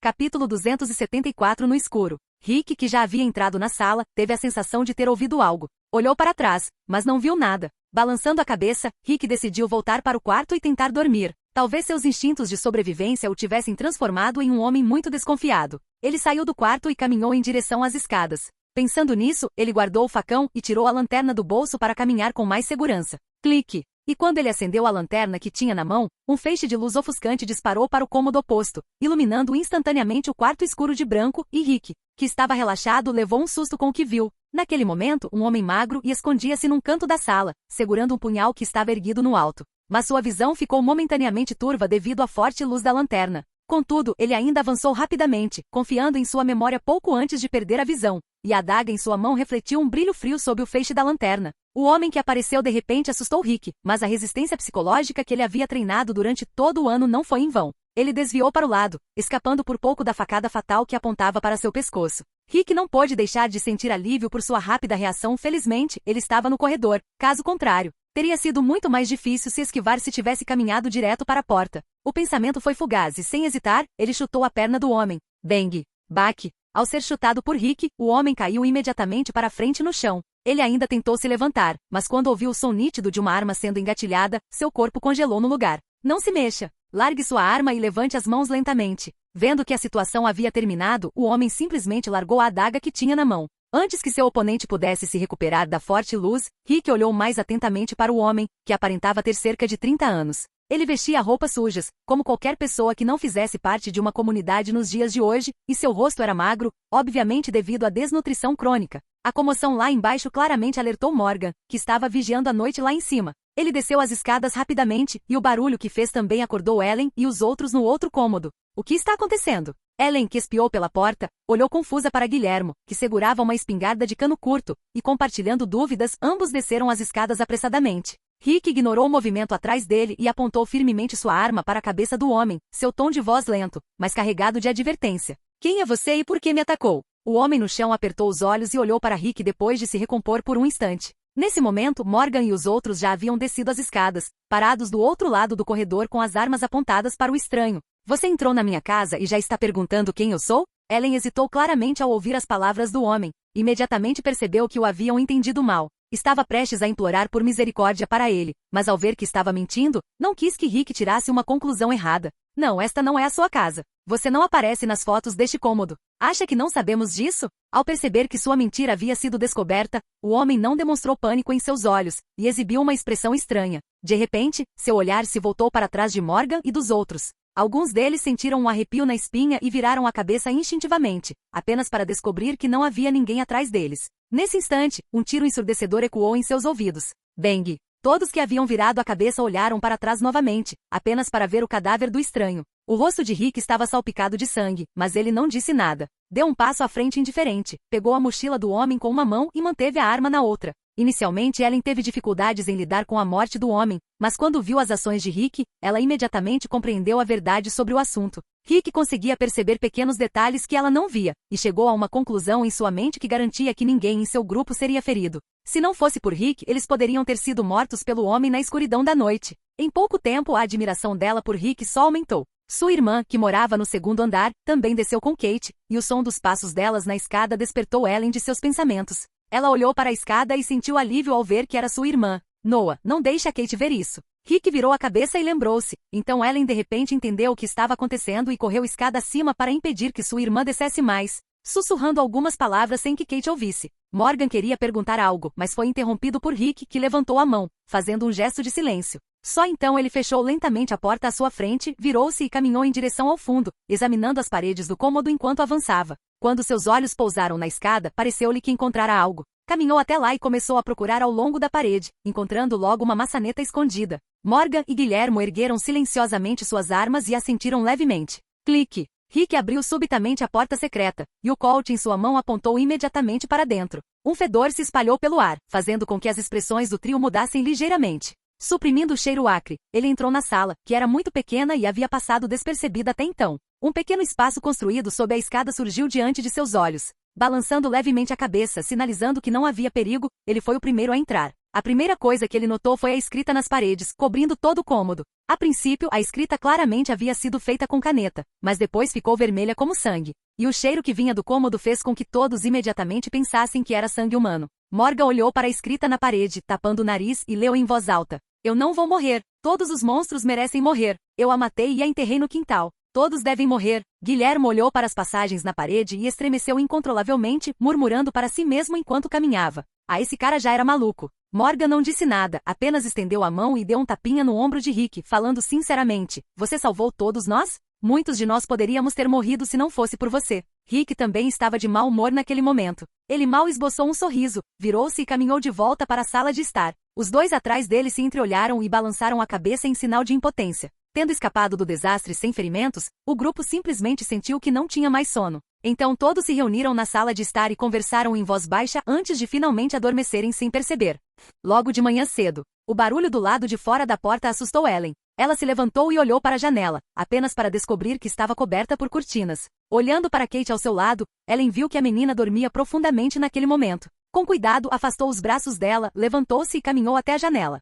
Capítulo 274 no escuro. Rick, que já havia entrado na sala, teve a sensação de ter ouvido algo. Olhou para trás, mas não viu nada. Balançando a cabeça, Rick decidiu voltar para o quarto e tentar dormir. Talvez seus instintos de sobrevivência o tivessem transformado em um homem muito desconfiado. Ele saiu do quarto e caminhou em direção às escadas. Pensando nisso, ele guardou o facão e tirou a lanterna do bolso para caminhar com mais segurança. Clique! E quando ele acendeu a lanterna que tinha na mão, um feixe de luz ofuscante disparou para o cômodo oposto, iluminando instantaneamente o quarto escuro de branco, e Rick, que estava relaxado, levou um susto com o que viu. Naquele momento, um homem magro escondia-se num canto da sala, segurando um punhal que estava erguido no alto. Mas sua visão ficou momentaneamente turva devido à forte luz da lanterna. Contudo, ele ainda avançou rapidamente, confiando em sua memória pouco antes de perder a visão, e a adaga em sua mão refletiu um brilho frio sob o feixe da lanterna. O homem que apareceu de repente assustou Rick, mas a resistência psicológica que ele havia treinado durante todo o ano não foi em vão. Ele desviou para o lado, escapando por pouco da facada fatal que apontava para seu pescoço. Rick não pôde deixar de sentir alívio por sua rápida reação. Felizmente, ele estava no corredor. Caso contrário, teria sido muito mais difícil se esquivar se tivesse caminhado direto para a porta. O pensamento foi fugaz e, sem hesitar, ele chutou a perna do homem. Bang! Baque! Ao ser chutado por Rick, o homem caiu imediatamente para frente no chão. Ele ainda tentou se levantar, mas quando ouviu o som nítido de uma arma sendo engatilhada, seu corpo congelou no lugar. Não se mexa! Largue sua arma e levante as mãos lentamente. Vendo que a situação havia terminado, o homem simplesmente largou a adaga que tinha na mão. Antes que seu oponente pudesse se recuperar da forte luz, Rick olhou mais atentamente para o homem, que aparentava ter cerca de 30 anos. Ele vestia roupas sujas, como qualquer pessoa que não fizesse parte de uma comunidade nos dias de hoje, e seu rosto era magro, obviamente devido à desnutrição crônica. A comoção lá embaixo claramente alertou Morgan, que estava vigiando a noite lá em cima. Ele desceu as escadas rapidamente, e o barulho que fez também acordou Ellen e os outros no outro cômodo. O que está acontecendo? Ellen, que espiou pela porta, olhou confusa para Guilhermo, que segurava uma espingarda de cano curto, e compartilhando dúvidas, ambos desceram as escadas apressadamente. Rick ignorou o movimento atrás dele e apontou firmemente sua arma para a cabeça do homem, seu tom de voz lento, mas carregado de advertência. Quem é você e por que me atacou? O homem no chão apertou os olhos e olhou para Rick depois de se recompor por um instante. Nesse momento, Morgan e os outros já haviam descido as escadas, parados do outro lado do corredor com as armas apontadas para o estranho. Você entrou na minha casa e já está perguntando quem eu sou? Ellen hesitou claramente ao ouvir as palavras do homem. Imediatamente percebeu que o haviam entendido mal. Estava prestes a implorar por misericórdia para ele, mas ao ver que estava mentindo, não quis que Rick tirasse uma conclusão errada. Não, esta não é a sua casa. Você não aparece nas fotos deste cômodo. Acha que não sabemos disso? Ao perceber que sua mentira havia sido descoberta, o homem não demonstrou pânico em seus olhos, e exibiu uma expressão estranha. De repente, seu olhar se voltou para trás de Morgan e dos outros. Alguns deles sentiram um arrepio na espinha e viraram a cabeça instintivamente, apenas para descobrir que não havia ninguém atrás deles. Nesse instante, um tiro ensurdecedor ecoou em seus ouvidos. Bang! Todos que haviam virado a cabeça olharam para trás novamente, apenas para ver o cadáver do estranho. O rosto de Rick estava salpicado de sangue, mas ele não disse nada. Deu um passo à frente indiferente, pegou a mochila do homem com uma mão e manteve a arma na outra. Inicialmente Ellen teve dificuldades em lidar com a morte do homem, mas quando viu as ações de Rick, ela imediatamente compreendeu a verdade sobre o assunto. Rick conseguia perceber pequenos detalhes que ela não via, e chegou a uma conclusão em sua mente que garantia que ninguém em seu grupo seria ferido. Se não fosse por Rick, eles poderiam ter sido mortos pelo homem na escuridão da noite. Em pouco tempo, a admiração dela por Rick só aumentou. Sua irmã, que morava no segundo andar, também desceu com Kate, e o som dos passos delas na escada despertou Ellen de seus pensamentos. Ela olhou para a escada e sentiu alívio ao ver que era sua irmã. Noah, não deixe a Kate ver isso. Rick virou a cabeça e lembrou-se. Então Ellen de repente entendeu o que estava acontecendo e correu escada acima para impedir que sua irmã descesse mais, sussurrando algumas palavras sem que Kate ouvisse. Morgan queria perguntar algo, mas foi interrompido por Rick, que levantou a mão, fazendo um gesto de silêncio. Só então ele fechou lentamente a porta à sua frente, virou-se e caminhou em direção ao fundo, examinando as paredes do cômodo enquanto avançava. Quando seus olhos pousaram na escada, pareceu-lhe que encontrara algo. Caminhou até lá e começou a procurar ao longo da parede, encontrando logo uma maçaneta escondida. Morgan e Guillermo ergueram silenciosamente suas armas e assentiram levemente. Clique! Rick abriu subitamente a porta secreta, e o Colt em sua mão apontou imediatamente para dentro. Um fedor se espalhou pelo ar, fazendo com que as expressões do trio mudassem ligeiramente. Suprimindo o cheiro acre, ele entrou na sala, que era muito pequena e havia passado despercebida até então. Um pequeno espaço construído sob a escada surgiu diante de seus olhos. Balançando levemente a cabeça, sinalizando que não havia perigo, ele foi o primeiro a entrar. A primeira coisa que ele notou foi a escrita nas paredes, cobrindo todo o cômodo. A princípio, a escrita claramente havia sido feita com caneta, mas depois ficou vermelha como sangue. E o cheiro que vinha do cômodo fez com que todos imediatamente pensassem que era sangue humano. Morgan olhou para a escrita na parede, tapando o nariz, e leu em voz alta. Eu não vou morrer. Todos os monstros merecem morrer. Eu a matei e a enterrei no quintal. Todos devem morrer. Guillermo olhou para as passagens na parede e estremeceu incontrolavelmente, murmurando para si mesmo enquanto caminhava. Ah, esse cara já era maluco. Morgan não disse nada, apenas estendeu a mão e deu um tapinha no ombro de Rick, falando sinceramente. Você salvou todos nós? Muitos de nós poderíamos ter morrido se não fosse por você. Rick também estava de mau humor naquele momento. Ele mal esboçou um sorriso, virou-se e caminhou de volta para a sala de estar. Os dois atrás dele se entreolharam e balançaram a cabeça em sinal de impotência. Tendo escapado do desastre sem ferimentos, o grupo simplesmente sentiu que não tinha mais sono. Então todos se reuniram na sala de estar e conversaram em voz baixa antes de finalmente adormecerem sem perceber. Logo de manhã cedo, o barulho do lado de fora da porta assustou Ellen. Ela se levantou e olhou para a janela, apenas para descobrir que estava coberta por cortinas. Olhando para Kate ao seu lado, Ellen viu que a menina dormia profundamente naquele momento. Com cuidado, afastou os braços dela, levantou-se e caminhou até a janela.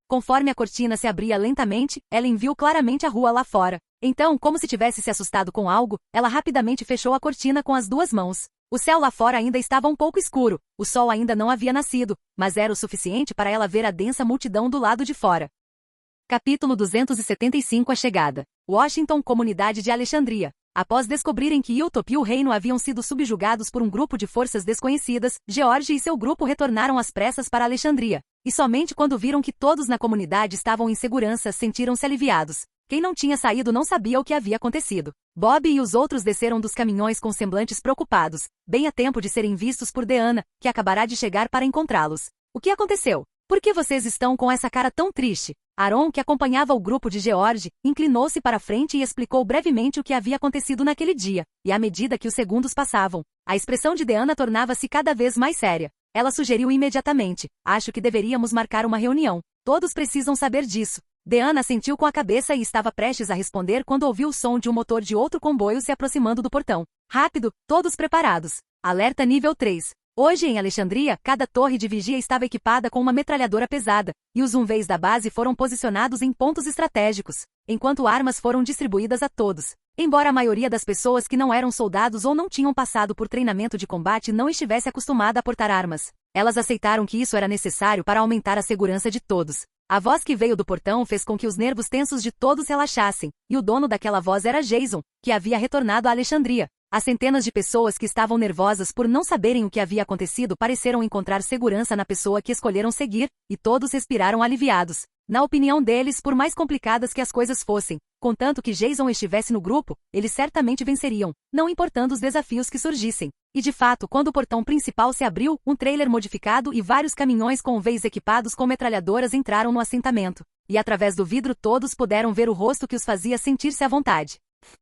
Conforme a cortina se abria lentamente, Ellen viu claramente a rua lá fora. Então, como se tivesse se assustado com algo, ela rapidamente fechou a cortina com as duas mãos. O céu lá fora ainda estava um pouco escuro, o sol ainda não havia nascido, mas era o suficiente para ela ver a densa multidão do lado de fora. Capítulo 275 A Chegada. Washington, Comunidade de Alexandria. Após descobrirem que Hilltop e o reino haviam sido subjugados por um grupo de forças desconhecidas, George e seu grupo retornaram às pressas para Alexandria. E somente quando viram que todos na comunidade estavam em segurança sentiram-se aliviados. Quem não tinha saído não sabia o que havia acontecido. Bob e os outros desceram dos caminhões com semblantes preocupados, bem a tempo de serem vistos por Deanna, que acabará de chegar para encontrá-los. O que aconteceu? Por que vocês estão com essa cara tão triste? Aaron, que acompanhava o grupo de George, inclinou-se para a frente e explicou brevemente o que havia acontecido naquele dia, e à medida que os segundos passavam, a expressão de Deanna tornava-se cada vez mais séria. Ela sugeriu imediatamente, acho que deveríamos marcar uma reunião. Todos precisam saber disso. Deanna assentiu com a cabeça e estava prestes a responder quando ouviu o som de um motor de outro comboio se aproximando do portão. Rápido, todos preparados. Alerta nível 3. Hoje em Alexandria, cada torre de vigia estava equipada com uma metralhadora pesada, e os UMVs da base foram posicionados em pontos estratégicos, enquanto armas foram distribuídas a todos. Embora a maioria das pessoas que não eram soldados ou não tinham passado por treinamento de combate não estivesse acostumada a portar armas, Elas aceitaram que isso era necessário para aumentar a segurança de todos. A voz que veio do portão fez com que os nervos tensos de todos relaxassem, e o dono daquela voz era Jason, que havia retornado a Alexandria. As centenas de pessoas que estavam nervosas por não saberem o que havia acontecido pareceram encontrar segurança na pessoa que escolheram seguir, e todos respiraram aliviados. Na opinião deles, por mais complicadas que as coisas fossem, contanto que Jason estivesse no grupo, eles certamente venceriam, não importando os desafios que surgissem. E de fato, quando o portão principal se abriu, um trailer modificado e vários caminhões com veios equipados com metralhadoras entraram no assentamento. E através do vidro todos puderam ver o rosto que os fazia sentir-se à vontade.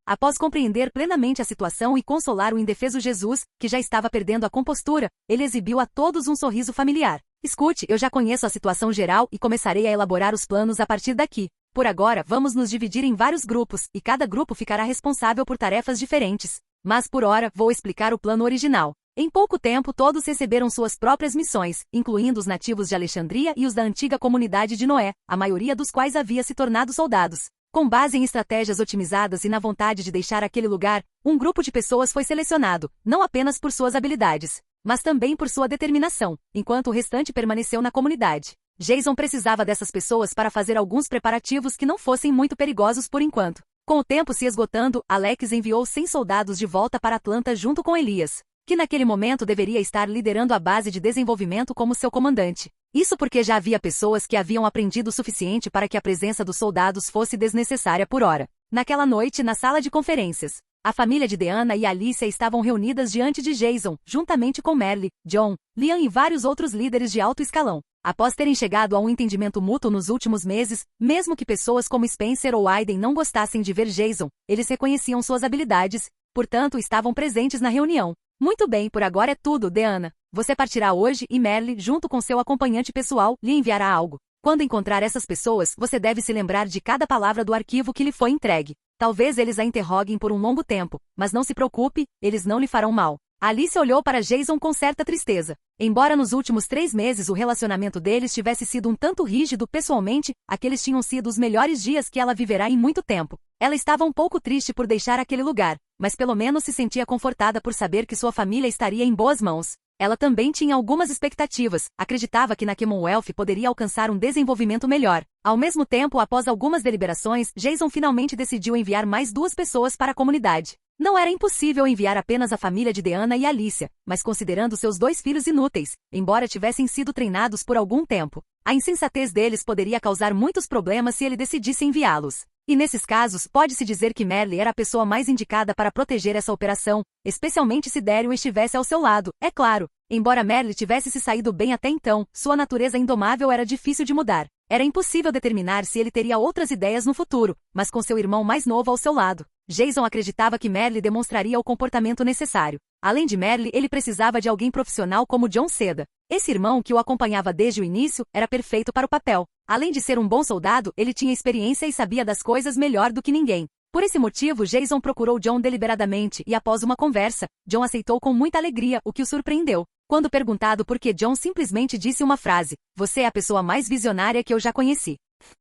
Após compreender plenamente a situação e consolar o indefeso Jesus, que já estava perdendo a compostura, ele exibiu a todos um sorriso familiar. Escute, eu já conheço a situação geral e começarei a elaborar os planos a partir daqui. Por agora, vamos nos dividir em vários grupos, e cada grupo ficará responsável por tarefas diferentes. Mas por hora, vou explicar o plano original. Em pouco tempo, todos receberam suas próprias missões, incluindo os nativos de Alexandria e os da antiga comunidade de Noé, a maioria dos quais havia se tornado soldados. Com base em estratégias otimizadas e na vontade de deixar aquele lugar, um grupo de pessoas foi selecionado, não apenas por suas habilidades, mas também por sua determinação, enquanto o restante permaneceu na comunidade. Jason precisava dessas pessoas para fazer alguns preparativos que não fossem muito perigosos por enquanto. Com o tempo se esgotando, Alex enviou 100 soldados de volta para Atlanta junto com Elias, que naquele momento deveria estar liderando a base de desenvolvimento como seu comandante. Isso porque já havia pessoas que haviam aprendido o suficiente para que a presença dos soldados fosse desnecessária por hora. Naquela noite, na sala de conferências, a família de Deanna e Alicia estavam reunidas diante de Jason, juntamente com Merle, John, Liam e vários outros líderes de alto escalão. Após terem chegado a um entendimento mútuo nos últimos meses, mesmo que pessoas como Spencer ou Aiden não gostassem de ver Jason, eles reconheciam suas habilidades, portanto estavam presentes na reunião. Muito bem, por agora é tudo, Deanna. Você partirá hoje e Merle, junto com seu acompanhante pessoal, lhe enviará algo. Quando encontrar essas pessoas, você deve se lembrar de cada palavra do arquivo que lhe foi entregue. Talvez eles a interroguem por um longo tempo, mas não se preocupe, eles não lhe farão mal. Alice olhou para Jason com certa tristeza. Embora nos últimos 3 meses o relacionamento deles tivesse sido um tanto rígido pessoalmente, aqueles tinham sido os melhores dias que ela viverá em muito tempo. Ela estava um pouco triste por deixar aquele lugar, mas pelo menos se sentia confortada por saber que sua família estaria em boas mãos. Ela também tinha algumas expectativas, acreditava que na Commonwealth poderia alcançar um desenvolvimento melhor. Ao mesmo tempo, após algumas deliberações, Jason finalmente decidiu enviar mais 2 pessoas para a comunidade. Não era impossível enviar apenas a família de Deanna e Alicia, mas considerando seus 2 filhos inúteis, embora tivessem sido treinados por algum tempo, a insensatez deles poderia causar muitos problemas se ele decidisse enviá-los. E nesses casos, pode-se dizer que Merle era a pessoa mais indicada para proteger essa operação, especialmente se Daryl estivesse ao seu lado, é claro. Embora Merle tivesse se saído bem até então, sua natureza indomável era difícil de mudar. Era impossível determinar se ele teria outras ideias no futuro, mas com seu irmão mais novo ao seu lado, Jason acreditava que Merle demonstraria o comportamento necessário. Além de Merle, ele precisava de alguém profissional como John Seda. Esse irmão, que o acompanhava desde o início, era perfeito para o papel. Além de ser um bom soldado, ele tinha experiência e sabia das coisas melhor do que ninguém. Por esse motivo, Jason procurou John deliberadamente e após uma conversa, John aceitou com muita alegria, o que o surpreendeu. Quando perguntado por que, John simplesmente disse uma frase: "Você é a pessoa mais visionária que eu já conheci."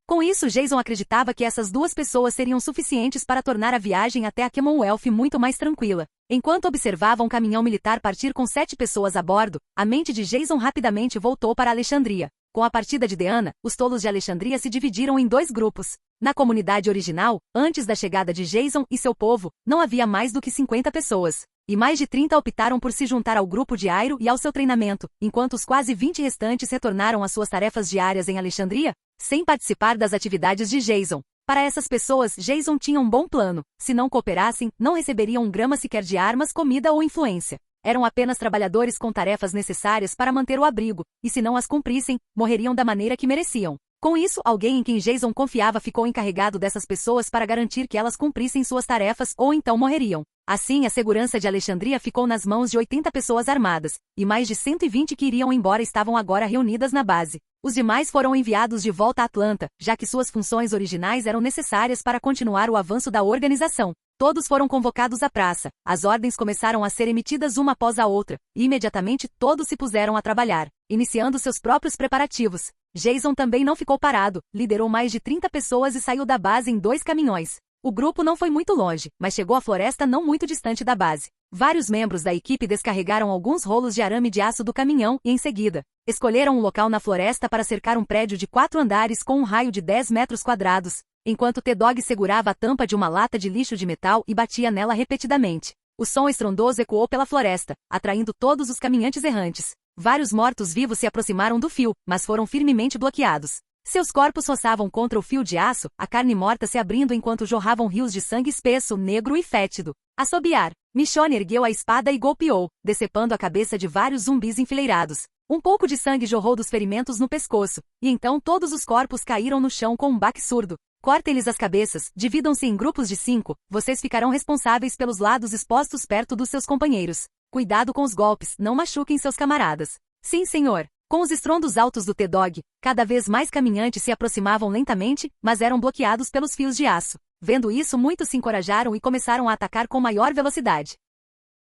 Com isso, Jason acreditava que essas 2 pessoas seriam suficientes para tornar a viagem até a Commonwealth muito mais tranquila. Enquanto observava um caminhão militar partir com 7 pessoas a bordo, a mente de Jason rapidamente voltou para Alexandria. Com a partida de Deanna, os tolos de Alexandria se dividiram em 2 grupos. Na comunidade original, antes da chegada de Jason e seu povo, não havia mais do que 50 pessoas. E mais de 30 optaram por se juntar ao grupo de Airo e ao seu treinamento, enquanto os quase 20 restantes retornaram às suas tarefas diárias em Alexandria, sem participar das atividades de Jason. Para essas pessoas, Jason tinha um bom plano. Se não cooperassem, não receberiam um grama sequer de armas, comida ou influência. Eram apenas trabalhadores com tarefas necessárias para manter o abrigo, e se não as cumprissem, morreriam da maneira que mereciam. Com isso, alguém em quem Jason confiava ficou encarregado dessas pessoas para garantir que elas cumprissem suas tarefas ou então morreriam. Assim, a segurança de Alexandria ficou nas mãos de 80 pessoas armadas, e mais de 120 que iriam embora estavam agora reunidas na base. Os demais foram enviados de volta a Atlanta, já que suas funções originais eram necessárias para continuar o avanço da organização. Todos foram convocados à praça, as ordens começaram a ser emitidas uma após a outra, e imediatamente todos se puseram a trabalhar, iniciando seus próprios preparativos. Jason também não ficou parado, liderou mais de 30 pessoas e saiu da base em 2 caminhões. O grupo não foi muito longe, mas chegou à floresta não muito distante da base. Vários membros da equipe descarregaram alguns rolos de arame de aço do caminhão e, em seguida, escolheram um local na floresta para cercar um prédio de 4 andares com um raio de 10 metros quadrados, enquanto T-Dog segurava a tampa de uma lata de lixo de metal e batia nela repetidamente. O som estrondoso ecoou pela floresta, atraindo todos os caminhantes errantes. Vários mortos-vivos se aproximaram do fio, mas foram firmemente bloqueados. Seus corpos roçavam contra o fio de aço, a carne morta se abrindo enquanto jorravam rios de sangue espesso, negro e fétido. Assobiar. Michonne ergueu a espada e golpeou, decepando a cabeça de vários zumbis enfileirados. Um pouco de sangue jorrou dos ferimentos no pescoço, e então todos os corpos caíram no chão com um baque surdo. Cortem-lhes as cabeças, dividam-se em grupos de 5, vocês ficarão responsáveis pelos lados expostos perto dos seus companheiros. Cuidado com os golpes, não machuquem seus camaradas. Sim, senhor. Com os estrondos altos do T-Dog, cada vez mais caminhantes se aproximavam lentamente, mas eram bloqueados pelos fios de aço. Vendo isso, muitos se encorajaram e começaram a atacar com maior velocidade.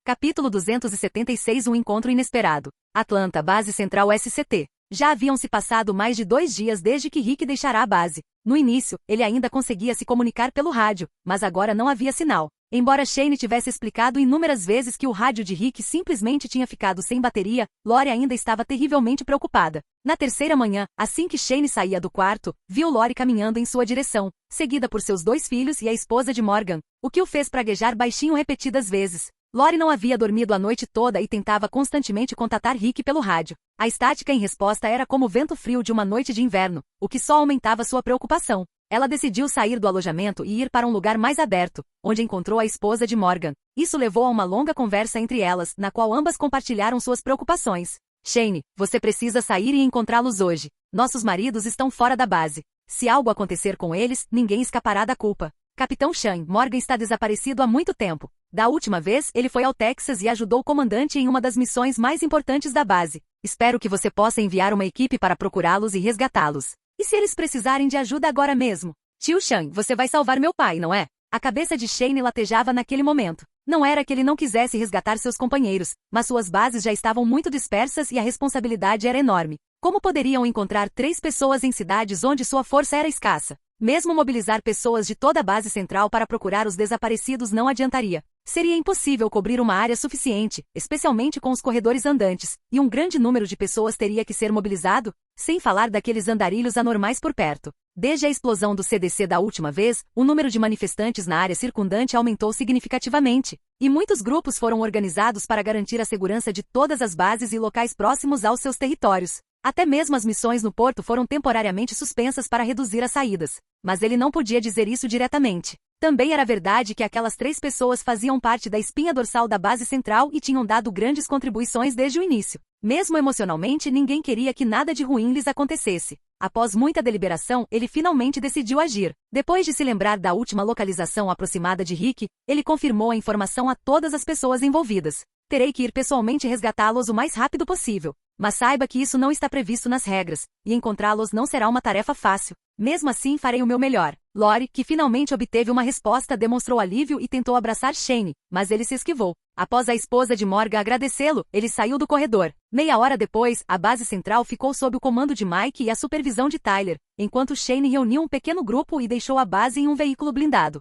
Capítulo 276 Um encontro inesperado. Atlanta, Base Central SCT. Já haviam se passado mais de 2 dias desde que Rick deixara a base. No início, ele ainda conseguia se comunicar pelo rádio, mas agora não havia sinal. Embora Shane tivesse explicado inúmeras vezes que o rádio de Rick simplesmente tinha ficado sem bateria, Lori ainda estava terrivelmente preocupada. Na terceira manhã, assim que Shane saía do quarto, viu Lori caminhando em sua direção, seguida por seus 2 filhos e a esposa de Morgan, o que o fez praguejar baixinho repetidas vezes. Lori não havia dormido a noite toda e tentava constantemente contatar Rick pelo rádio. A estática em resposta era como o vento frio de uma noite de inverno, o que só aumentava sua preocupação. Ela decidiu sair do alojamento e ir para um lugar mais aberto, onde encontrou a esposa de Morgan. Isso levou a uma longa conversa entre elas, na qual ambas compartilharam suas preocupações. Shane, você precisa sair e encontrá-los hoje. Nossos maridos estão fora da base. Se algo acontecer com eles, ninguém escapará da culpa. Capitão Shane, Morgan está desaparecido há muito tempo. Da última vez, ele foi ao Texas e ajudou o comandante em uma das missões mais importantes da base. Espero que você possa enviar uma equipe para procurá-los e resgatá-los. E se eles precisarem de ajuda agora mesmo? Tio Shane, você vai salvar meu pai, não é? A cabeça de Shane latejava naquele momento. Não era que ele não quisesse resgatar seus companheiros, mas suas bases já estavam muito dispersas e a responsabilidade era enorme. Como poderiam encontrar 3 pessoas em cidades onde sua força era escassa? Mesmo mobilizar pessoas de toda a base central para procurar os desaparecidos não adiantaria. Seria impossível cobrir uma área suficiente, especialmente com os corredores andantes, e um grande número de pessoas teria que ser mobilizado, sem falar daqueles andarilhos anormais por perto. Desde a explosão do CDC da última vez, o número de manifestantes na área circundante aumentou significativamente, e muitos grupos foram organizados para garantir a segurança de todas as bases e locais próximos aos seus territórios. Até mesmo as missões no porto foram temporariamente suspensas para reduzir as saídas. Mas ele não podia dizer isso diretamente. Também era verdade que aquelas 3 pessoas faziam parte da espinha dorsal da base central e tinham dado grandes contribuições desde o início. Mesmo emocionalmente, ninguém queria que nada de ruim lhes acontecesse. Após muita deliberação, ele finalmente decidiu agir. Depois de se lembrar da última localização aproximada de Rick, ele confirmou a informação a todas as pessoas envolvidas. Terei que ir pessoalmente resgatá-los o mais rápido possível. Mas saiba que isso não está previsto nas regras, e encontrá-los não será uma tarefa fácil. Mesmo assim, farei o meu melhor. Lori, que finalmente obteve uma resposta, demonstrou alívio e tentou abraçar Shane, mas ele se esquivou. Após a esposa de Morgan agradecê-lo, ele saiu do corredor. Meia hora depois, a base central ficou sob o comando de Mike e a supervisão de Tyler, enquanto Shane reuniu um pequeno grupo e deixou a base em um veículo blindado.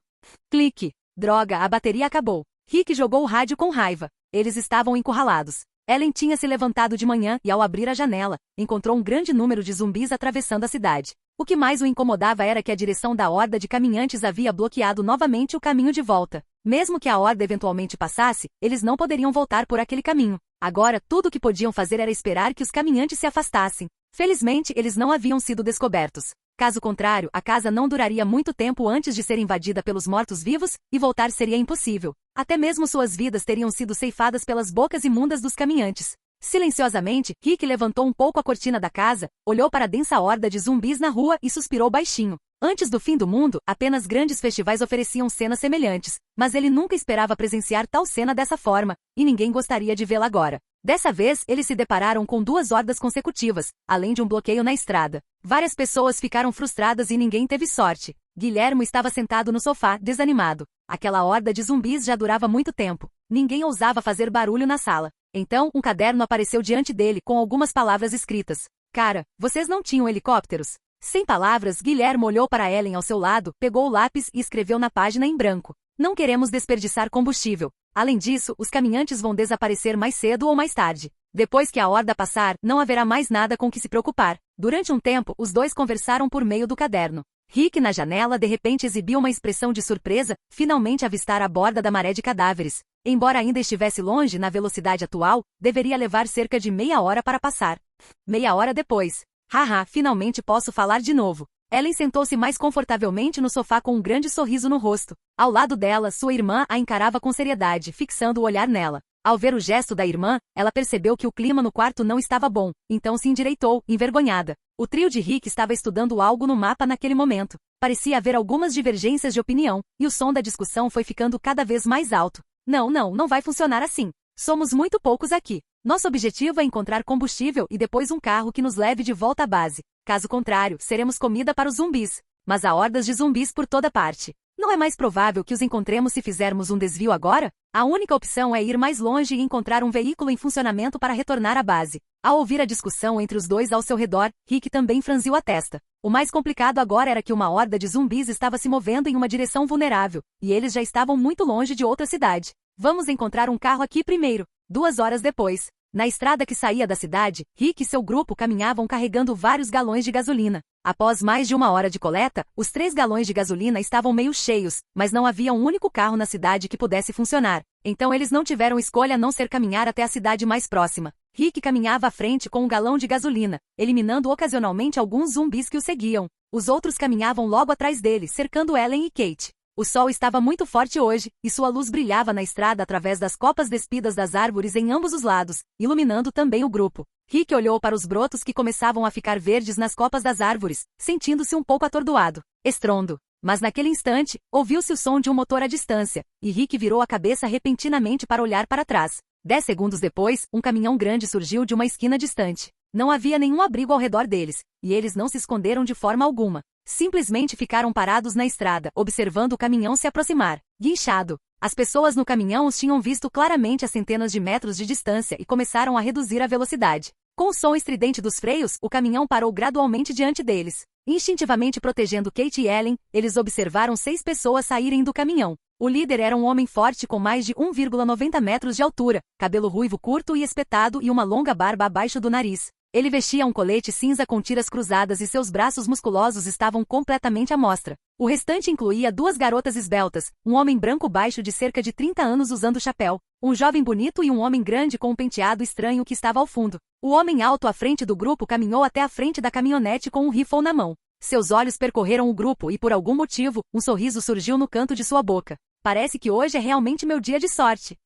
Clique. Droga, a bateria acabou. Rick jogou o rádio com raiva. Eles estavam encurralados. Ellen tinha se levantado de manhã e, ao abrir a janela, encontrou um grande número de zumbis atravessando a cidade. O que mais o incomodava era que a direção da horda de caminhantes havia bloqueado novamente o caminho de volta. Mesmo que a horda eventualmente passasse, eles não poderiam voltar por aquele caminho. Agora, tudo o que podiam fazer era esperar que os caminhantes se afastassem. Felizmente, eles não haviam sido descobertos. Caso contrário, a casa não duraria muito tempo antes de ser invadida pelos mortos-vivos, e voltar seria impossível. Até mesmo suas vidas teriam sido ceifadas pelas bocas imundas dos caminhantes. Silenciosamente, Rick levantou um pouco a cortina da casa, olhou para a densa horda de zumbis na rua e suspirou baixinho. Antes do fim do mundo, apenas grandes festivais ofereciam cenas semelhantes, mas ele nunca esperava presenciar tal cena dessa forma, e ninguém gostaria de vê-la agora. Dessa vez, eles se depararam com 2 hordas consecutivas, além de um bloqueio na estrada. Várias pessoas ficaram frustradas e ninguém teve sorte. Guilhermo estava sentado no sofá, desanimado. Aquela horda de zumbis já durava muito tempo. Ninguém ousava fazer barulho na sala. Então, um caderno apareceu diante dele com algumas palavras escritas. Cara, vocês não tinham helicópteros? Sem palavras, Guilhermo olhou para Ellen ao seu lado, pegou o lápis e escreveu na página em branco. Não queremos desperdiçar combustível. Além disso, os caminhantes vão desaparecer mais cedo ou mais tarde. Depois que a horda passar, não haverá mais nada com que se preocupar. Durante um tempo, os dois conversaram por meio do caderno. Rick, na janela, de repente exibiu uma expressão de surpresa, finalmente avistar a borda da maré de cadáveres. Embora ainda estivesse longe na velocidade atual, deveria levar cerca de meia hora para passar. Meia hora depois. Haha, finalmente posso falar de novo. Ellen sentou-se mais confortavelmente no sofá com um grande sorriso no rosto. Ao lado dela, sua irmã a encarava com seriedade, fixando o olhar nela. Ao ver o gesto da irmã, ela percebeu que o clima no quarto não estava bom, então se endireitou, envergonhada. O trio de Rick estava estudando algo no mapa naquele momento. Parecia haver algumas divergências de opinião, e o som da discussão foi ficando cada vez mais alto. Não vai funcionar assim. Somos muito poucos aqui. Nosso objetivo é encontrar combustível e depois um carro que nos leve de volta à base. Caso contrário, seremos comida para os zumbis. Mas há hordas de zumbis por toda parte. Não é mais provável que os encontremos se fizermos um desvio agora? A única opção é ir mais longe e encontrar um veículo em funcionamento para retornar à base. Ao ouvir a discussão entre os dois ao seu redor, Rick também franziu a testa. O mais complicado agora era que uma horda de zumbis estava se movendo em uma direção vulnerável, e eles já estavam muito longe de outra cidade. Vamos encontrar um carro aqui primeiro. 2 horas depois. Na estrada que saía da cidade, Rick e seu grupo caminhavam carregando vários galões de gasolina. Após mais de 1 hora de coleta, os 3 galões de gasolina estavam meio cheios, mas não havia um único carro na cidade que pudesse funcionar. Então eles não tiveram escolha a não ser caminhar até a cidade mais próxima. Rick caminhava à frente com um galão de gasolina, eliminando ocasionalmente alguns zumbis que o seguiam. Os outros caminhavam logo atrás dele, cercando Ellen e Kate. O sol estava muito forte hoje, e sua luz brilhava na estrada através das copas despidas das árvores em ambos os lados, iluminando também o grupo. Rick olhou para os brotos que começavam a ficar verdes nas copas das árvores, sentindo-se um pouco atordoado. Estrondo. Mas naquele instante, ouviu-se o som de um motor à distância, e Rick virou a cabeça repentinamente para olhar para trás. 10 segundos depois, um caminhão grande surgiu de uma esquina distante. Não havia nenhum abrigo ao redor deles, e eles não se esconderam de forma alguma. Simplesmente ficaram parados na estrada, observando o caminhão se aproximar. Guinchado. As pessoas no caminhão os tinham visto claramente a centenas de metros de distância e começaram a reduzir a velocidade. Com o som estridente dos freios, o caminhão parou gradualmente diante deles. Instintivamente protegendo Kate e Ellen, eles observaram 6 pessoas saírem do caminhão. O líder era um homem forte com mais de 1,90 metros de altura, cabelo ruivo curto e espetado e uma longa barba abaixo do nariz. Ele vestia um colete cinza com tiras cruzadas e seus braços musculosos estavam completamente à mostra. O restante incluía 2 garotas esbeltas, um homem branco baixo de cerca de 30 anos usando chapéu, um jovem bonito e um homem grande com um penteado estranho que estava ao fundo. O homem alto à frente do grupo caminhou até a frente da caminhonete com um rifle na mão. Seus olhos percorreram o grupo e, por algum motivo, um sorriso surgiu no canto de sua boca. Parece que hoje é realmente meu dia de sorte.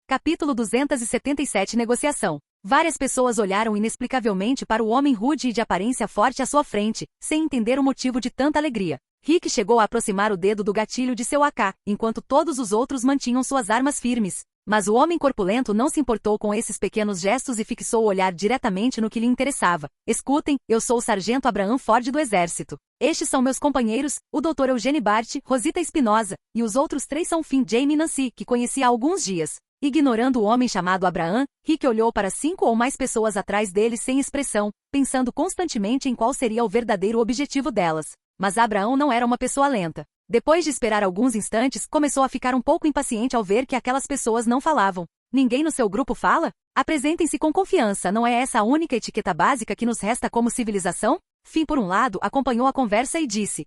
Capítulo 277 Negociação. Várias pessoas olharam inexplicavelmente para o homem rude e de aparência forte à sua frente, sem entender o motivo de tanta alegria. Rick chegou a aproximar o dedo do gatilho de seu AK, enquanto todos os outros mantinham suas armas firmes. Mas o homem corpulento não se importou com esses pequenos gestos e fixou o olhar diretamente no que lhe interessava. Escutem, eu sou o Sargento Abraham Ford do Exército. Estes são meus companheiros, o Dr. Eugene Bart, Rosita Espinosa, e os outros 3 são Finn, Jamie e Nancy, que conheci há alguns dias. Ignorando o homem chamado Abraham, Rick olhou para 5 ou mais pessoas atrás dele sem expressão, pensando constantemente em qual seria o verdadeiro objetivo delas. Mas Abraham não era uma pessoa lenta. Depois de esperar alguns instantes, começou a ficar um pouco impaciente ao ver que aquelas pessoas não falavam. Ninguém no seu grupo fala? Apresentem-se com confiança, não é essa a única etiqueta básica que nos resta como civilização? Finn, por um lado, acompanhou a conversa e disse: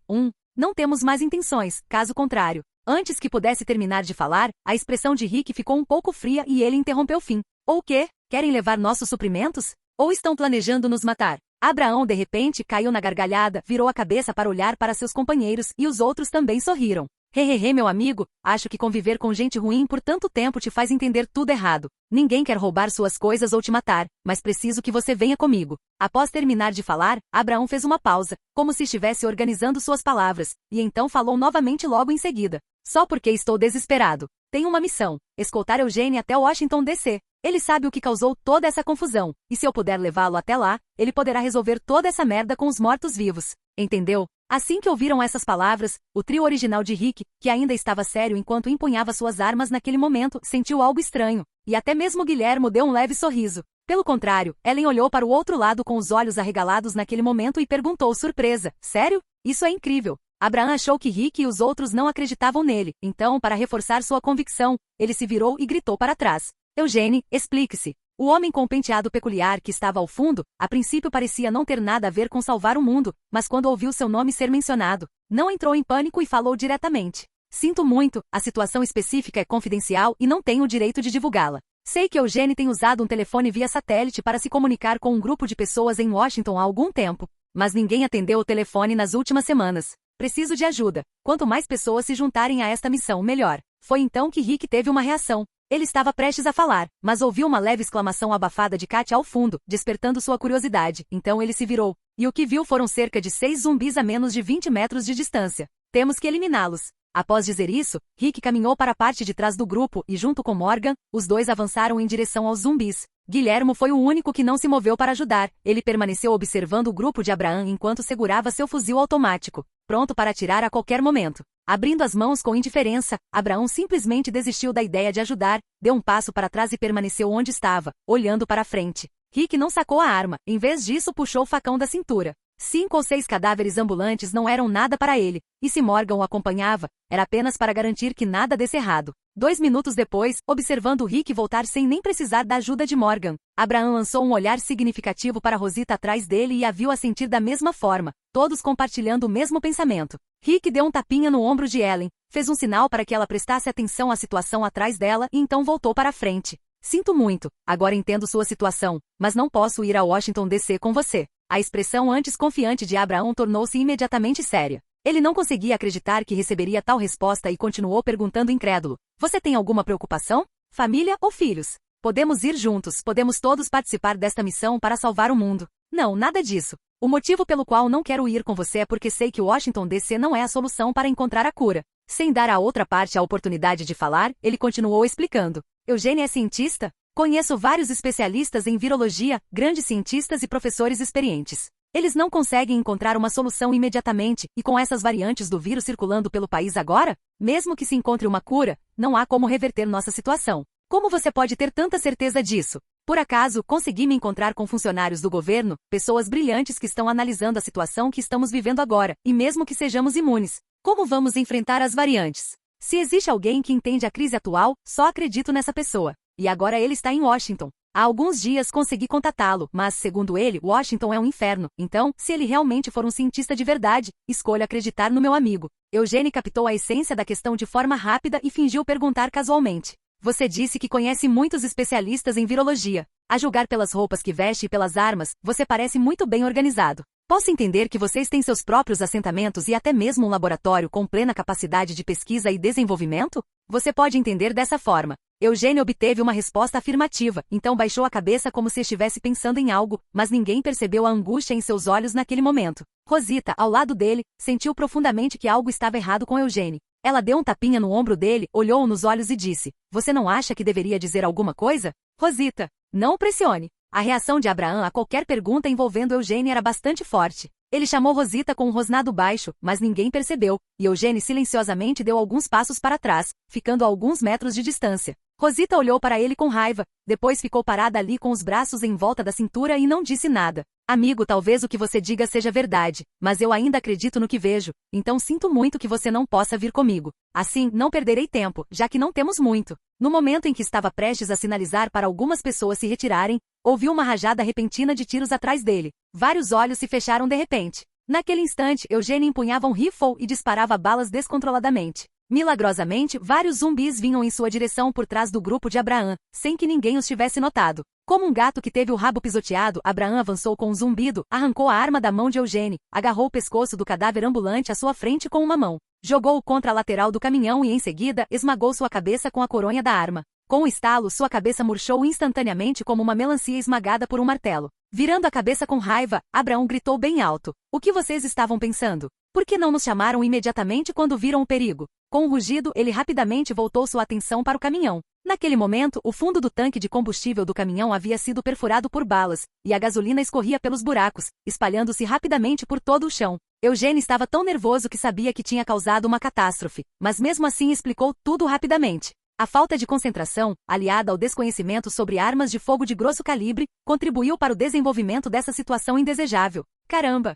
não temos más intenções, caso contrário. Antes que pudesse terminar de falar, a expressão de Rick ficou um pouco fria e ele interrompeu Finn. Ou quê? Querem levar nossos suprimentos? Ou estão planejando nos matar? Abraão de repente caiu na gargalhada, virou a cabeça para olhar para seus companheiros e os outros também sorriram. Hehehe, meu amigo, acho que conviver com gente ruim por tanto tempo te faz entender tudo errado. Ninguém quer roubar suas coisas ou te matar, mas preciso que você venha comigo. Após terminar de falar, Abraão fez uma pausa, como se estivesse organizando suas palavras, e então falou novamente logo em seguida. Só porque estou desesperado. Tenho uma missão: escoltar Eugene até Washington DC. Ele sabe o que causou toda essa confusão, e se eu puder levá-lo até lá, ele poderá resolver toda essa merda com os mortos-vivos. Entendeu? Assim que ouviram essas palavras, o trio original de Rick, que ainda estava sério enquanto empunhava suas armas naquele momento, sentiu algo estranho, e até mesmo Guilhermo deu um leve sorriso. Pelo contrário, Ellen olhou para o outro lado com os olhos arregalados naquele momento e perguntou surpresa: sério? Isso é incrível. Abraham achou que Rick e os outros não acreditavam nele, então, para reforçar sua convicção, ele se virou e gritou para trás. Eugene, explique-se. O homem com o penteado peculiar que estava ao fundo, a princípio parecia não ter nada a ver com salvar o mundo, mas quando ouviu seu nome ser mencionado, não entrou em pânico e falou diretamente. Sinto muito, a situação específica é confidencial e não tenho o direito de divulgá-la. Sei que Eugene tem usado um telefone via satélite para se comunicar com um grupo de pessoas em Washington há algum tempo, mas ninguém atendeu o telefone nas últimas semanas. Preciso de ajuda. Quanto mais pessoas se juntarem a esta missão, melhor. Foi então que Rick teve uma reação. Ele estava prestes a falar, mas ouviu uma leve exclamação abafada de Katia ao fundo, despertando sua curiosidade. Então ele se virou. E o que viu foram cerca de 6 zumbis a menos de 20 metros de distância. Temos que eliminá-los. Após dizer isso, Rick caminhou para a parte de trás do grupo e, junto com Morgan, os dois avançaram em direção aos zumbis. Guillermo foi o único que não se moveu para ajudar. Ele permaneceu observando o grupo de Abraham enquanto segurava seu fuzil automático, pronto para atirar a qualquer momento. Abrindo as mãos com indiferença, Abraham simplesmente desistiu da ideia de ajudar, deu um passo para trás e permaneceu onde estava, olhando para a frente. Rick não sacou a arma, em vez disso puxou o facão da cintura. 5 ou 6 cadáveres ambulantes não eram nada para ele, e se Morgan o acompanhava, era apenas para garantir que nada desse errado. 2 minutos depois, observando Rick voltar sem nem precisar da ajuda de Morgan, Abraham lançou um olhar significativo para Rosita atrás dele e a viu assentir da mesma forma, todos compartilhando o mesmo pensamento. Rick deu um tapinha no ombro de Ellen, fez um sinal para que ela prestasse atenção à situação atrás dela e então voltou para a frente. Sinto muito, agora entendo sua situação, mas não posso ir a Washington DC com você. A expressão antes confiante de Abraham tornou-se imediatamente séria. Ele não conseguia acreditar que receberia tal resposta e continuou perguntando incrédulo. Você tem alguma preocupação? Família ou filhos? Podemos ir juntos, podemos todos participar desta missão para salvar o mundo. Não, nada disso. O motivo pelo qual não quero ir com você é porque sei que Washington DC não é a solução para encontrar a cura. Sem dar à outra parte a oportunidade de falar, ele continuou explicando. Eugene é cientista? Conheço vários especialistas em virologia, grandes cientistas e professores experientes. Eles não conseguem encontrar uma solução imediatamente, e com essas variantes do vírus circulando pelo país agora, mesmo que se encontre uma cura, não há como reverter nossa situação. Como você pode ter tanta certeza disso? Por acaso, consegui me encontrar com funcionários do governo, pessoas brilhantes que estão analisando a situação que estamos vivendo agora, e mesmo que sejamos imunes, como vamos enfrentar as variantes? Se existe alguém que entende a crise atual, só acredito nessa pessoa. E agora ele está em Washington. Há alguns dias consegui contatá-lo, mas, segundo ele, Washington é um inferno. Então, se ele realmente for um cientista de verdade, escolho acreditar no meu amigo. Eugene captou a essência da questão de forma rápida e fingiu perguntar casualmente. Você disse que conhece muitos especialistas em virologia. A julgar pelas roupas que veste e pelas armas, você parece muito bem organizado. Posso entender que vocês têm seus próprios assentamentos e até mesmo um laboratório com plena capacidade de pesquisa e desenvolvimento? Você pode entender dessa forma. Eugênio obteve uma resposta afirmativa, então baixou a cabeça como se estivesse pensando em algo, mas ninguém percebeu a angústia em seus olhos naquele momento. Rosita, ao lado dele, sentiu profundamente que algo estava errado com Eugênio. Ela deu um tapinha no ombro dele, olhou-o nos olhos e disse, você não acha que deveria dizer alguma coisa? Rosita, não o pressione. A reação de Abraham a qualquer pergunta envolvendo Eugênio era bastante forte. Ele chamou Rosita com um rosnado baixo, mas ninguém percebeu, e Eugênio silenciosamente deu alguns passos para trás, ficando a alguns metros de distância. Rosita olhou para ele com raiva, depois ficou parada ali com os braços em volta da cintura e não disse nada. Amigo, talvez o que você diga seja verdade, mas eu ainda acredito no que vejo, então sinto muito que você não possa vir comigo. Assim, não perderei tempo, já que não temos muito. No momento em que estava prestes a sinalizar para algumas pessoas se retirarem, ouviu uma rajada repentina de tiros atrás dele. Vários olhos se fecharam de repente. Naquele instante, Eugênio empunhava um rifle e disparava balas descontroladamente. Milagrosamente, vários zumbis vinham em sua direção por trás do grupo de Abraham, sem que ninguém os tivesse notado. Como um gato que teve o rabo pisoteado, Abraham avançou com um zumbido, arrancou a arma da mão de Eugênio, agarrou o pescoço do cadáver ambulante à sua frente com uma mão, jogou-o contra a lateral do caminhão e, em seguida, esmagou sua cabeça com a coronha da arma. Com um estalo, sua cabeça murchou instantaneamente como uma melancia esmagada por um martelo. Virando a cabeça com raiva, Abraham gritou bem alto. O que vocês estavam pensando? Por que não nos chamaram imediatamente quando viram o perigo? Com um rugido, ele rapidamente voltou sua atenção para o caminhão. Naquele momento, o fundo do tanque de combustível do caminhão havia sido perfurado por balas, e a gasolina escorria pelos buracos, espalhando-se rapidamente por todo o chão. Eugênio estava tão nervoso que sabia que tinha causado uma catástrofe, mas mesmo assim explicou tudo rapidamente. A falta de concentração, aliada ao desconhecimento sobre armas de fogo de grosso calibre, contribuiu para o desenvolvimento dessa situação indesejável. Caramba!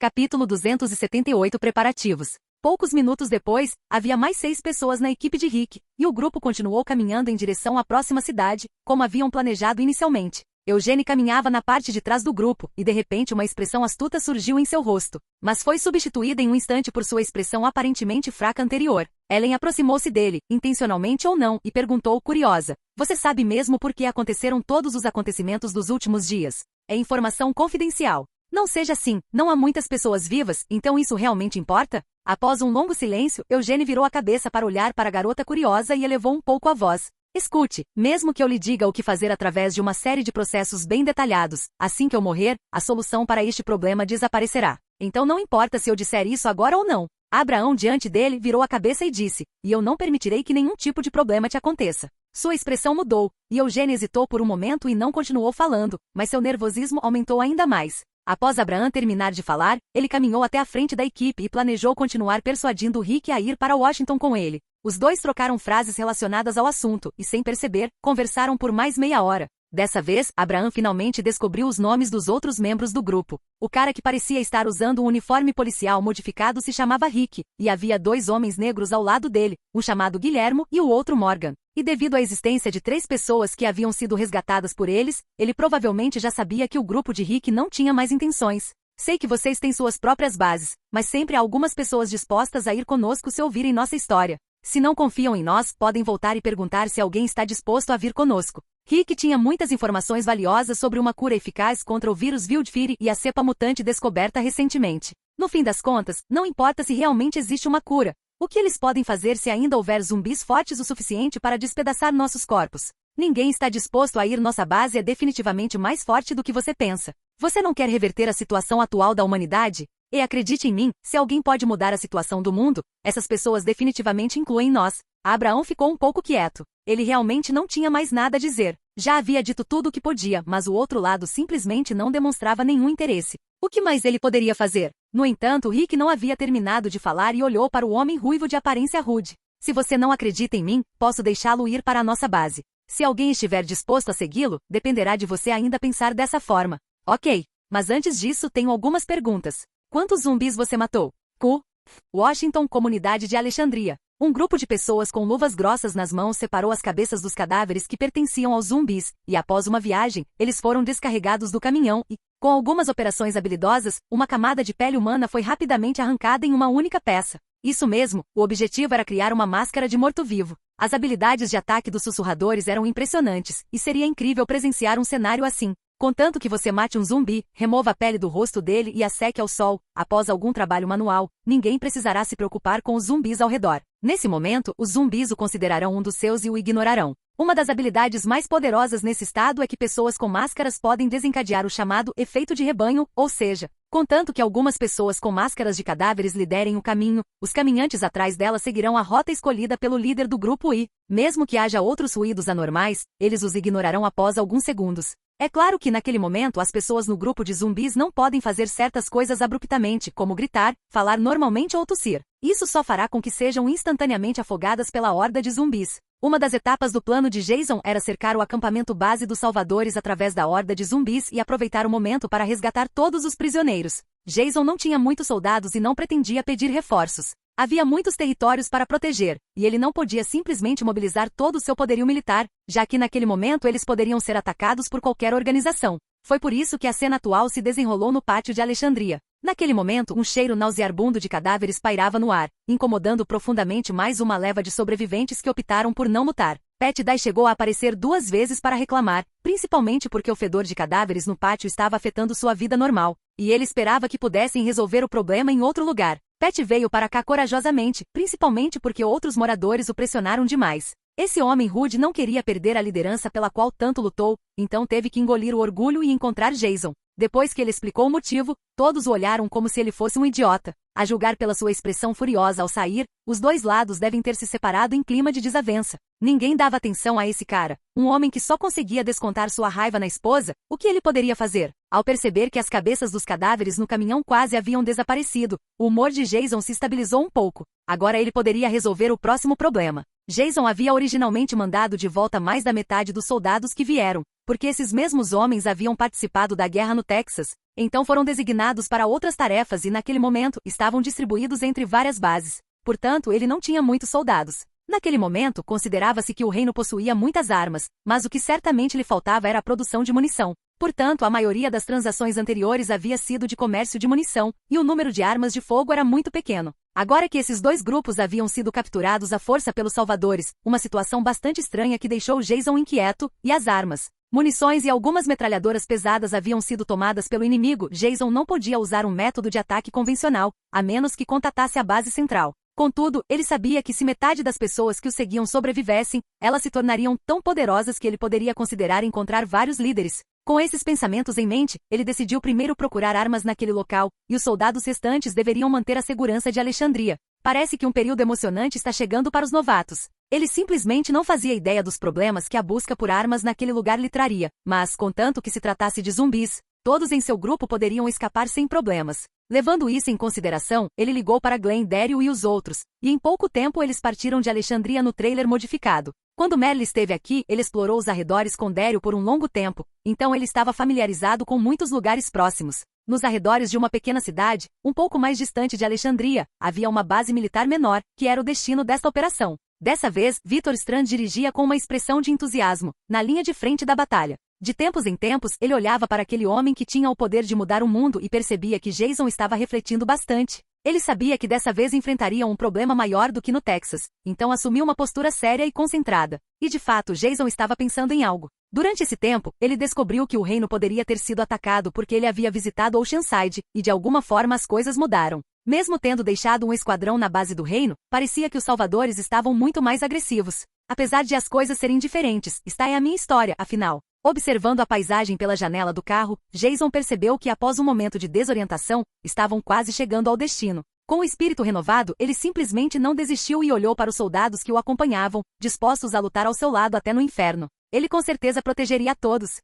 Capítulo 278 Preparativos. Poucos minutos depois, havia mais 6 pessoas na equipe de Rick, e o grupo continuou caminhando em direção à próxima cidade, como haviam planejado inicialmente. Eugene caminhava na parte de trás do grupo, e de repente uma expressão astuta surgiu em seu rosto, mas foi substituída em um instante por sua expressão aparentemente fraca anterior. Ellen aproximou-se dele, intencionalmente ou não, e perguntou curiosa: "Você sabe mesmo por que aconteceram todos os acontecimentos dos últimos dias? É informação confidencial." "Não seja assim, não há muitas pessoas vivas, então isso realmente importa?" Após um longo silêncio, Eugene virou a cabeça para olhar para a garota curiosa e elevou um pouco a voz. "Escute, mesmo que eu lhe diga o que fazer através de uma série de processos bem detalhados, assim que eu morrer, a solução para este problema desaparecerá. Então não importa se eu disser isso agora ou não." Abraão diante dele virou a cabeça e disse: "E eu não permitirei que nenhum tipo de problema te aconteça." Sua expressão mudou, e Eugene hesitou por um momento e não continuou falando, mas seu nervosismo aumentou ainda mais. Após Abraão terminar de falar, ele caminhou até a frente da equipe e planejou continuar persuadindo Rick a ir para Washington com ele. Os dois trocaram frases relacionadas ao assunto e, sem perceber, conversaram por mais meia hora. Dessa vez, Abraão finalmente descobriu os nomes dos outros membros do grupo. O cara que parecia estar usando um uniforme policial modificado se chamava Rick, e havia 2 homens negros ao lado dele, um chamado Guilhermo e o outro Morgan. E devido à existência de 3 pessoas que haviam sido resgatadas por eles, ele provavelmente já sabia que o grupo de Rick não tinha mais intenções. "Sei que vocês têm suas próprias bases, mas sempre há algumas pessoas dispostas a ir conosco se ouvirem nossa história. Se não confiam em nós, podem voltar e perguntar se alguém está disposto a vir conosco." Rick tinha muitas informações valiosas sobre uma cura eficaz contra o vírus Wildfire e a cepa mutante descoberta recentemente. No fim das contas, não importa se realmente existe uma cura. O que eles podem fazer se ainda houver zumbis fortes o suficiente para despedaçar nossos corpos? Ninguém está disposto a ir. Nossa base é definitivamente mais forte do que você pensa. Você não quer reverter a situação atual da humanidade? E acredite em mim, se alguém pode mudar a situação do mundo, essas pessoas definitivamente incluem nós. Abraão ficou um pouco quieto. Ele realmente não tinha mais nada a dizer. Já havia dito tudo o que podia, mas o outro lado simplesmente não demonstrava nenhum interesse. O que mais ele poderia fazer? No entanto, Rick não havia terminado de falar e olhou para o homem ruivo de aparência rude. "Se você não acredita em mim, posso deixá-lo ir para a nossa base. Se alguém estiver disposto a segui-lo, dependerá de você ainda pensar dessa forma." "Ok. Mas antes disso tenho algumas perguntas. Quantos zumbis você matou?" Washington, comunidade de Alexandria. Um grupo de pessoas com luvas grossas nas mãos separou as cabeças dos cadáveres que pertenciam aos zumbis, e após uma viagem, eles foram descarregados do caminhão e, com algumas operações habilidosas, uma camada de pele humana foi rapidamente arrancada em uma única peça. Isso mesmo, o objetivo era criar uma máscara de morto-vivo. As habilidades de ataque dos sussurradores eram impressionantes, e seria incrível presenciar um cenário assim. Contanto que você mate um zumbi, remova a pele do rosto dele e a seque ao sol, após algum trabalho manual, ninguém precisará se preocupar com os zumbis ao redor. Nesse momento, os zumbis o considerarão um dos seus e o ignorarão. Uma das habilidades mais poderosas nesse estado é que pessoas com máscaras podem desencadear o chamado efeito de rebanho, ou seja, contanto que algumas pessoas com máscaras de cadáveres liderem o caminho, os caminhantes atrás delas seguirão a rota escolhida pelo líder do grupo e, mesmo que haja outros ruídos anormais, eles os ignorarão após alguns segundos. É claro que naquele momento as pessoas no grupo de zumbis não podem fazer certas coisas abruptamente, como gritar, falar normalmente ou tossir. Isso só fará com que sejam instantaneamente afogadas pela horda de zumbis. Uma das etapas do plano de Jason era cercar o acampamento base dos salvadores através da horda de zumbis e aproveitar o momento para resgatar todos os prisioneiros. Jason não tinha muitos soldados e não pretendia pedir reforços. Havia muitos territórios para proteger, e ele não podia simplesmente mobilizar todo o seu poderio militar, já que naquele momento eles poderiam ser atacados por qualquer organização. Foi por isso que a cena atual se desenrolou no pátio de Alexandria. Naquele momento, um cheiro nauseabundo de cadáveres pairava no ar, incomodando profundamente mais uma leva de sobreviventes que optaram por não lutar. Pat Dye chegou a aparecer 2 vezes para reclamar, principalmente porque o fedor de cadáveres no pátio estava afetando sua vida normal, e ele esperava que pudessem resolver o problema em outro lugar. Pat veio para cá corajosamente, principalmente porque outros moradores o pressionaram demais. Esse homem rude não queria perder a liderança pela qual tanto lutou, então teve que engolir o orgulho e encontrar Jason. Depois que ele explicou o motivo, todos o olharam como se ele fosse um idiota. A julgar pela sua expressão furiosa ao sair, os 2 lados devem ter se separado em clima de desavença. Ninguém dava atenção a esse cara, um homem que só conseguia descontar sua raiva na esposa. O que ele poderia fazer? Ao perceber que as cabeças dos cadáveres no caminhão quase haviam desaparecido, o humor de Jason se estabilizou um pouco. Agora ele poderia resolver o próximo problema. Jason havia originalmente mandado de volta mais da metade dos soldados que vieram, porque esses mesmos homens haviam participado da guerra no Texas, então foram designados para outras tarefas e naquele momento estavam distribuídos entre várias bases. Portanto, ele não tinha muitos soldados. Naquele momento, considerava-se que o reino possuía muitas armas, mas o que certamente lhe faltava era a produção de munição. Portanto, a maioria das transações anteriores havia sido de comércio de munição, e o número de armas de fogo era muito pequeno. Agora que esses dois grupos haviam sido capturados à força pelos salvadores, uma situação bastante estranha que deixou Jason inquieto, e as armas, munições e algumas metralhadoras pesadas haviam sido tomadas pelo inimigo. Jason não podia usar um método de ataque convencional, a menos que contatasse a base central. Contudo, ele sabia que se metade das pessoas que o seguiam sobrevivessem, elas se tornariam tão poderosas que ele poderia considerar encontrar vários líderes. Com esses pensamentos em mente, ele decidiu primeiro procurar armas naquele local, e os soldados restantes deveriam manter a segurança de Alexandria. Parece que um período emocionante está chegando para os novatos. Ele simplesmente não fazia ideia dos problemas que a busca por armas naquele lugar lhe traria, mas, contanto que se tratasse de zumbis, todos em seu grupo poderiam escapar sem problemas. Levando isso em consideração, ele ligou para Glenn, Daryl e os outros, e em pouco tempo eles partiram de Alexandria no trailer modificado. Quando Merle esteve aqui, ele explorou os arredores com Daryl por um longo tempo, então ele estava familiarizado com muitos lugares próximos. Nos arredores de uma pequena cidade, um pouco mais distante de Alexandria, havia uma base militar menor, que era o destino desta operação. Dessa vez, Victor Strand dirigia com uma expressão de entusiasmo, na linha de frente da batalha. De tempos em tempos, ele olhava para aquele homem que tinha o poder de mudar o mundo e percebia que Jason estava refletindo bastante. Ele sabia que dessa vez enfrentariam um problema maior do que no Texas, então assumiu uma postura séria e concentrada. E de fato, Jason estava pensando em algo. Durante esse tempo, ele descobriu que o reino poderia ter sido atacado porque ele havia visitado Oceanside, e de alguma forma as coisas mudaram. Mesmo tendo deixado um esquadrão na base do reino, parecia que os salvadores estavam muito mais agressivos. Apesar de as coisas serem diferentes, esta é a minha história, afinal. Observando a paisagem pela janela do carro, Jason percebeu que após um momento de desorientação, estavam quase chegando ao destino. Com o espírito renovado, ele simplesmente não desistiu e olhou para os soldados que o acompanhavam, dispostos a lutar ao seu lado até no inferno. Ele com certeza protegeria a todos.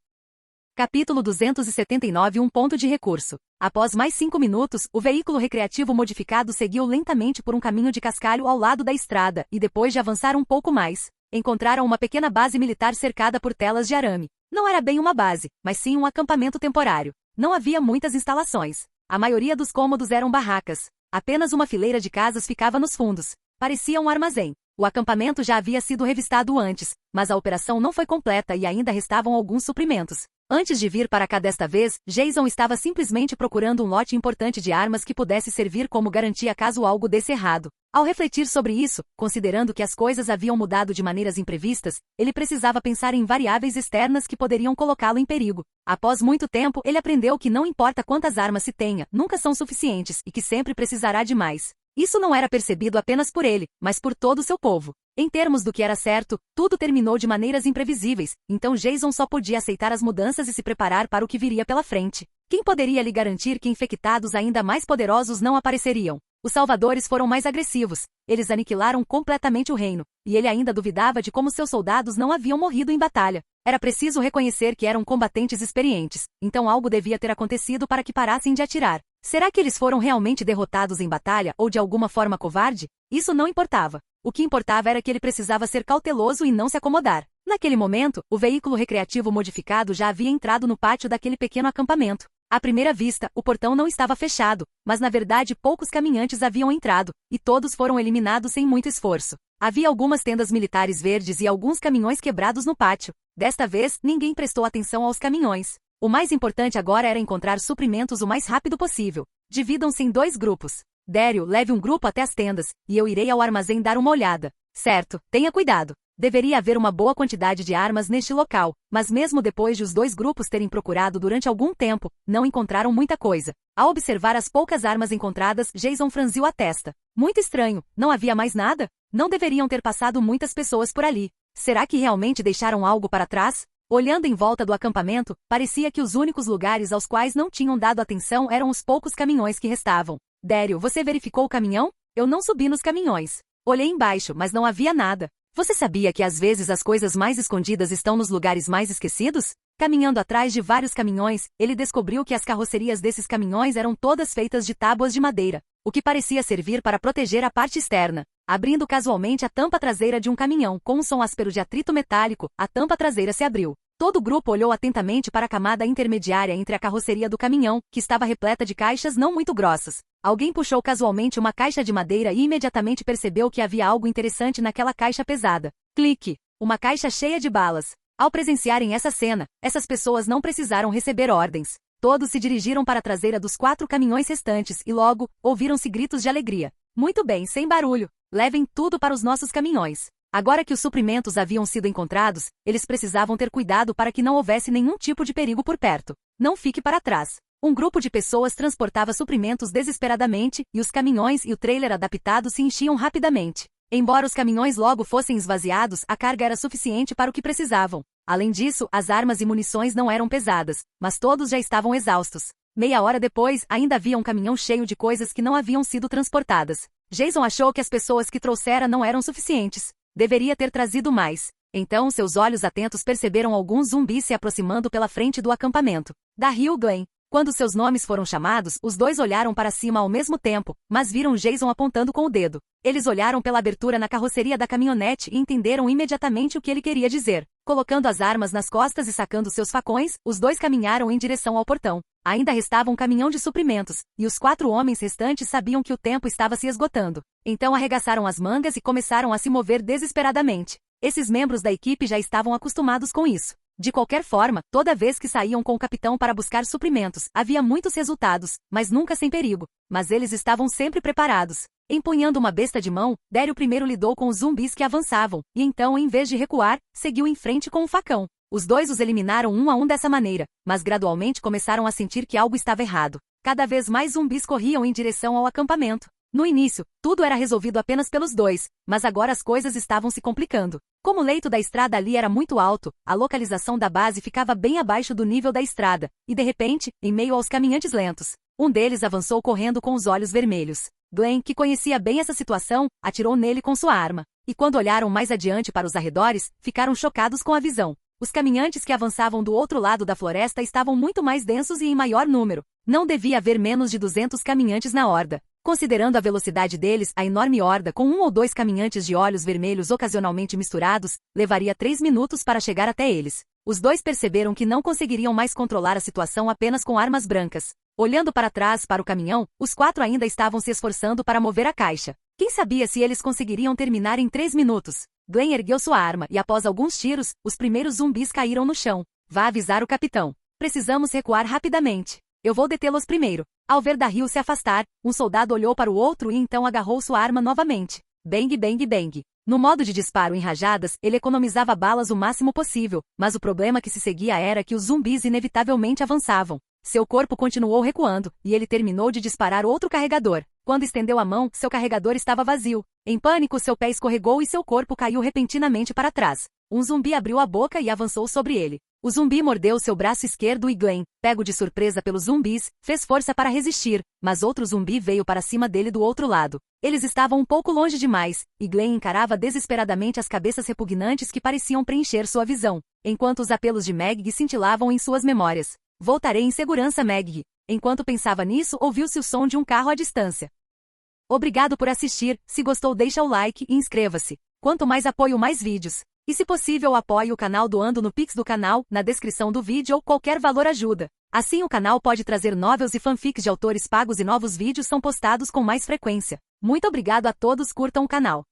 Capítulo 279 Um ponto de recurso. Após mais 5 minutos, o veículo recreativo modificado seguiu lentamente por um caminho de cascalho ao lado da estrada, e depois de avançar um pouco mais, encontraram uma pequena base militar cercada por telas de arame. Não era bem uma base, mas sim um acampamento temporário. Não havia muitas instalações. A maioria dos cômodos eram barracas. Apenas uma fileira de casas ficava nos fundos. Parecia um armazém. O acampamento já havia sido revistado antes, mas a operação não foi completa e ainda restavam alguns suprimentos. Antes de vir para cá desta vez, Jason estava simplesmente procurando um lote importante de armas que pudesse servir como garantia caso algo desse errado. Ao refletir sobre isso, considerando que as coisas haviam mudado de maneiras imprevistas, ele precisava pensar em variáveis externas que poderiam colocá-lo em perigo. Após muito tempo, ele aprendeu que não importa quantas armas se tenha, nunca são suficientes e que sempre precisará de mais. Isso não era percebido apenas por ele, mas por todo o seu povo. Em termos do que era certo, tudo terminou de maneiras imprevisíveis, então Jason só podia aceitar as mudanças e se preparar para o que viria pela frente. Quem poderia lhe garantir que infectados ainda mais poderosos não apareceriam? Os salvadores foram mais agressivos. Eles aniquilaram completamente o reino, e ele ainda duvidava de como seus soldados não haviam morrido em batalha. Era preciso reconhecer que eram combatentes experientes, então algo devia ter acontecido para que parassem de atirar. Será que eles foram realmente derrotados em batalha ou de alguma forma covarde? Isso não importava. O que importava era que ele precisava ser cauteloso e não se acomodar. Naquele momento, o veículo recreativo modificado já havia entrado no pátio daquele pequeno acampamento. À primeira vista, o portão não estava fechado, mas na verdade poucos caminhantes haviam entrado, e todos foram eliminados sem muito esforço. Havia algumas tendas militares verdes e alguns caminhões quebrados no pátio. Desta vez, ninguém prestou atenção aos caminhões. O mais importante agora era encontrar suprimentos o mais rápido possível. Dividam-se em 2 grupos. Daryl, leve um grupo até as tendas, e eu irei ao armazém dar uma olhada. Certo, tenha cuidado. Deveria haver uma boa quantidade de armas neste local, mas mesmo depois de os 2 grupos terem procurado durante algum tempo, não encontraram muita coisa. Ao observar as poucas armas encontradas, Jason franziu a testa. Muito estranho, não havia mais nada? Não deveriam ter passado muitas pessoas por ali. Será que realmente deixaram algo para trás? Olhando em volta do acampamento, parecia que os únicos lugares aos quais não tinham dado atenção eram os poucos caminhões que restavam. Daryl, você verificou o caminhão? Eu não subi nos caminhões. Olhei embaixo, mas não havia nada. Você sabia que às vezes as coisas mais escondidas estão nos lugares mais esquecidos? Caminhando atrás de vários caminhões, ele descobriu que as carrocerias desses caminhões eram todas feitas de tábuas de madeira, o que parecia servir para proteger a parte externa. abrindo casualmente a tampa traseira de um caminhão. Com um som áspero de atrito metálico, a tampa traseira se abriu. Todo o grupo olhou atentamente para a camada intermediária entre a carroceria do caminhão, que estava repleta de caixas não muito grossas. Alguém puxou casualmente uma caixa de madeira e imediatamente percebeu que havia algo interessante naquela caixa pesada. Clique! Uma caixa cheia de balas. Ao presenciarem essa cena, essas pessoas não precisaram receber ordens. Todos se dirigiram para a traseira dos 4 caminhões restantes e logo, ouviram-se gritos de alegria. Muito bem, sem barulho. Levem tudo para os nossos caminhões. Agora que os suprimentos haviam sido encontrados, eles precisavam ter cuidado para que não houvesse nenhum tipo de perigo por perto. Não fique para trás. Um grupo de pessoas transportava suprimentos desesperadamente, e os caminhões e o trailer adaptado se enchiam rapidamente. Embora os caminhões logo fossem esvaziados, a carga era suficiente para o que precisavam. Além disso, as armas e munições não eram pesadas, mas todos já estavam exaustos. Meia hora depois, ainda havia um caminhão cheio de coisas que não haviam sido transportadas. Jason achou que as pessoas que trouxera não eram suficientes. Deveria ter trazido mais. Então, seus olhos atentos perceberam alguns zumbis se aproximando pela frente do acampamento. Daryl e Glenn. Quando seus nomes foram chamados, os dois olharam para cima ao mesmo tempo, mas viram Jason apontando com o dedo. Eles olharam pela abertura na carroceria da caminhonete e entenderam imediatamente o que ele queria dizer. Colocando as armas nas costas e sacando seus facões, os dois caminharam em direção ao portão. Ainda restava um caminhão de suprimentos, e os 4 homens restantes sabiam que o tempo estava se esgotando. Então arregaçaram as mangas e começaram a se mover desesperadamente. Esses membros da equipe já estavam acostumados com isso. De qualquer forma, toda vez que saíam com o capitão para buscar suprimentos, havia muitos resultados, mas nunca sem perigo. Mas eles estavam sempre preparados. Empunhando uma besta de mão, Daryl primeiro lidou com os zumbis que avançavam, e então, em vez de recuar, seguiu em frente com um facão. Os dois os eliminaram um a um dessa maneira, mas gradualmente começaram a sentir que algo estava errado. Cada vez mais zumbis corriam em direção ao acampamento. No início, tudo era resolvido apenas pelos dois, mas agora as coisas estavam se complicando. Como o leito da estrada ali era muito alto, a localização da base ficava bem abaixo do nível da estrada, e de repente, em meio aos caminhantes lentos, um deles avançou correndo com os olhos vermelhos. Glenn, que conhecia bem essa situação, atirou nele com sua arma. E quando olharam mais adiante para os arredores, ficaram chocados com a visão. Os caminhantes que avançavam do outro lado da floresta estavam muito mais densos e em maior número. Não devia haver menos de 200 caminhantes na horda. Considerando a velocidade deles, a enorme horda com 1 ou 2 caminhantes de olhos vermelhos ocasionalmente misturados, levaria 3 minutos para chegar até eles. Os dois perceberam que não conseguiriam mais controlar a situação apenas com armas brancas. Olhando para trás para o caminhão, os 4 ainda estavam se esforçando para mover a caixa. Quem sabia se eles conseguiriam terminar em 3 minutos? Glenn ergueu sua arma e após alguns tiros, os primeiros zumbis caíram no chão. Vá avisar o capitão. Precisamos recuar rapidamente. Eu vou detê-los primeiro. Ao ver Daryl se afastar, um soldado olhou para o outro e então agarrou sua arma novamente. Bang, bang, bang. No modo de disparo em rajadas, ele economizava balas o máximo possível, mas o problema que se seguia era que os zumbis inevitavelmente avançavam. Seu corpo continuou recuando, e ele terminou de disparar outro carregador. Quando estendeu a mão, seu carregador estava vazio. Em pânico, seu pé escorregou e seu corpo caiu repentinamente para trás. Um zumbi abriu a boca e avançou sobre ele. O zumbi mordeu seu braço esquerdo e Glenn, pego de surpresa pelos zumbis, fez força para resistir, mas outro zumbi veio para cima dele do outro lado. Eles estavam um pouco longe demais, e Glenn encarava desesperadamente as cabeças repugnantes que pareciam preencher sua visão, enquanto os apelos de Maggie cintilavam em suas memórias. Voltarei em segurança, Maggie. Enquanto pensava nisso, ouviu-se o som de um carro à distância. Obrigado por assistir, se gostou deixa o like e inscreva-se. Quanto mais apoio mais vídeos. E se possível apoie o canal doando no Pix do canal, na descrição do vídeo ou qualquer valor ajuda. Assim o canal pode trazer novels e fanfics de autores pagos e novos vídeos são postados com mais frequência. Muito obrigado a todos, curtam o canal.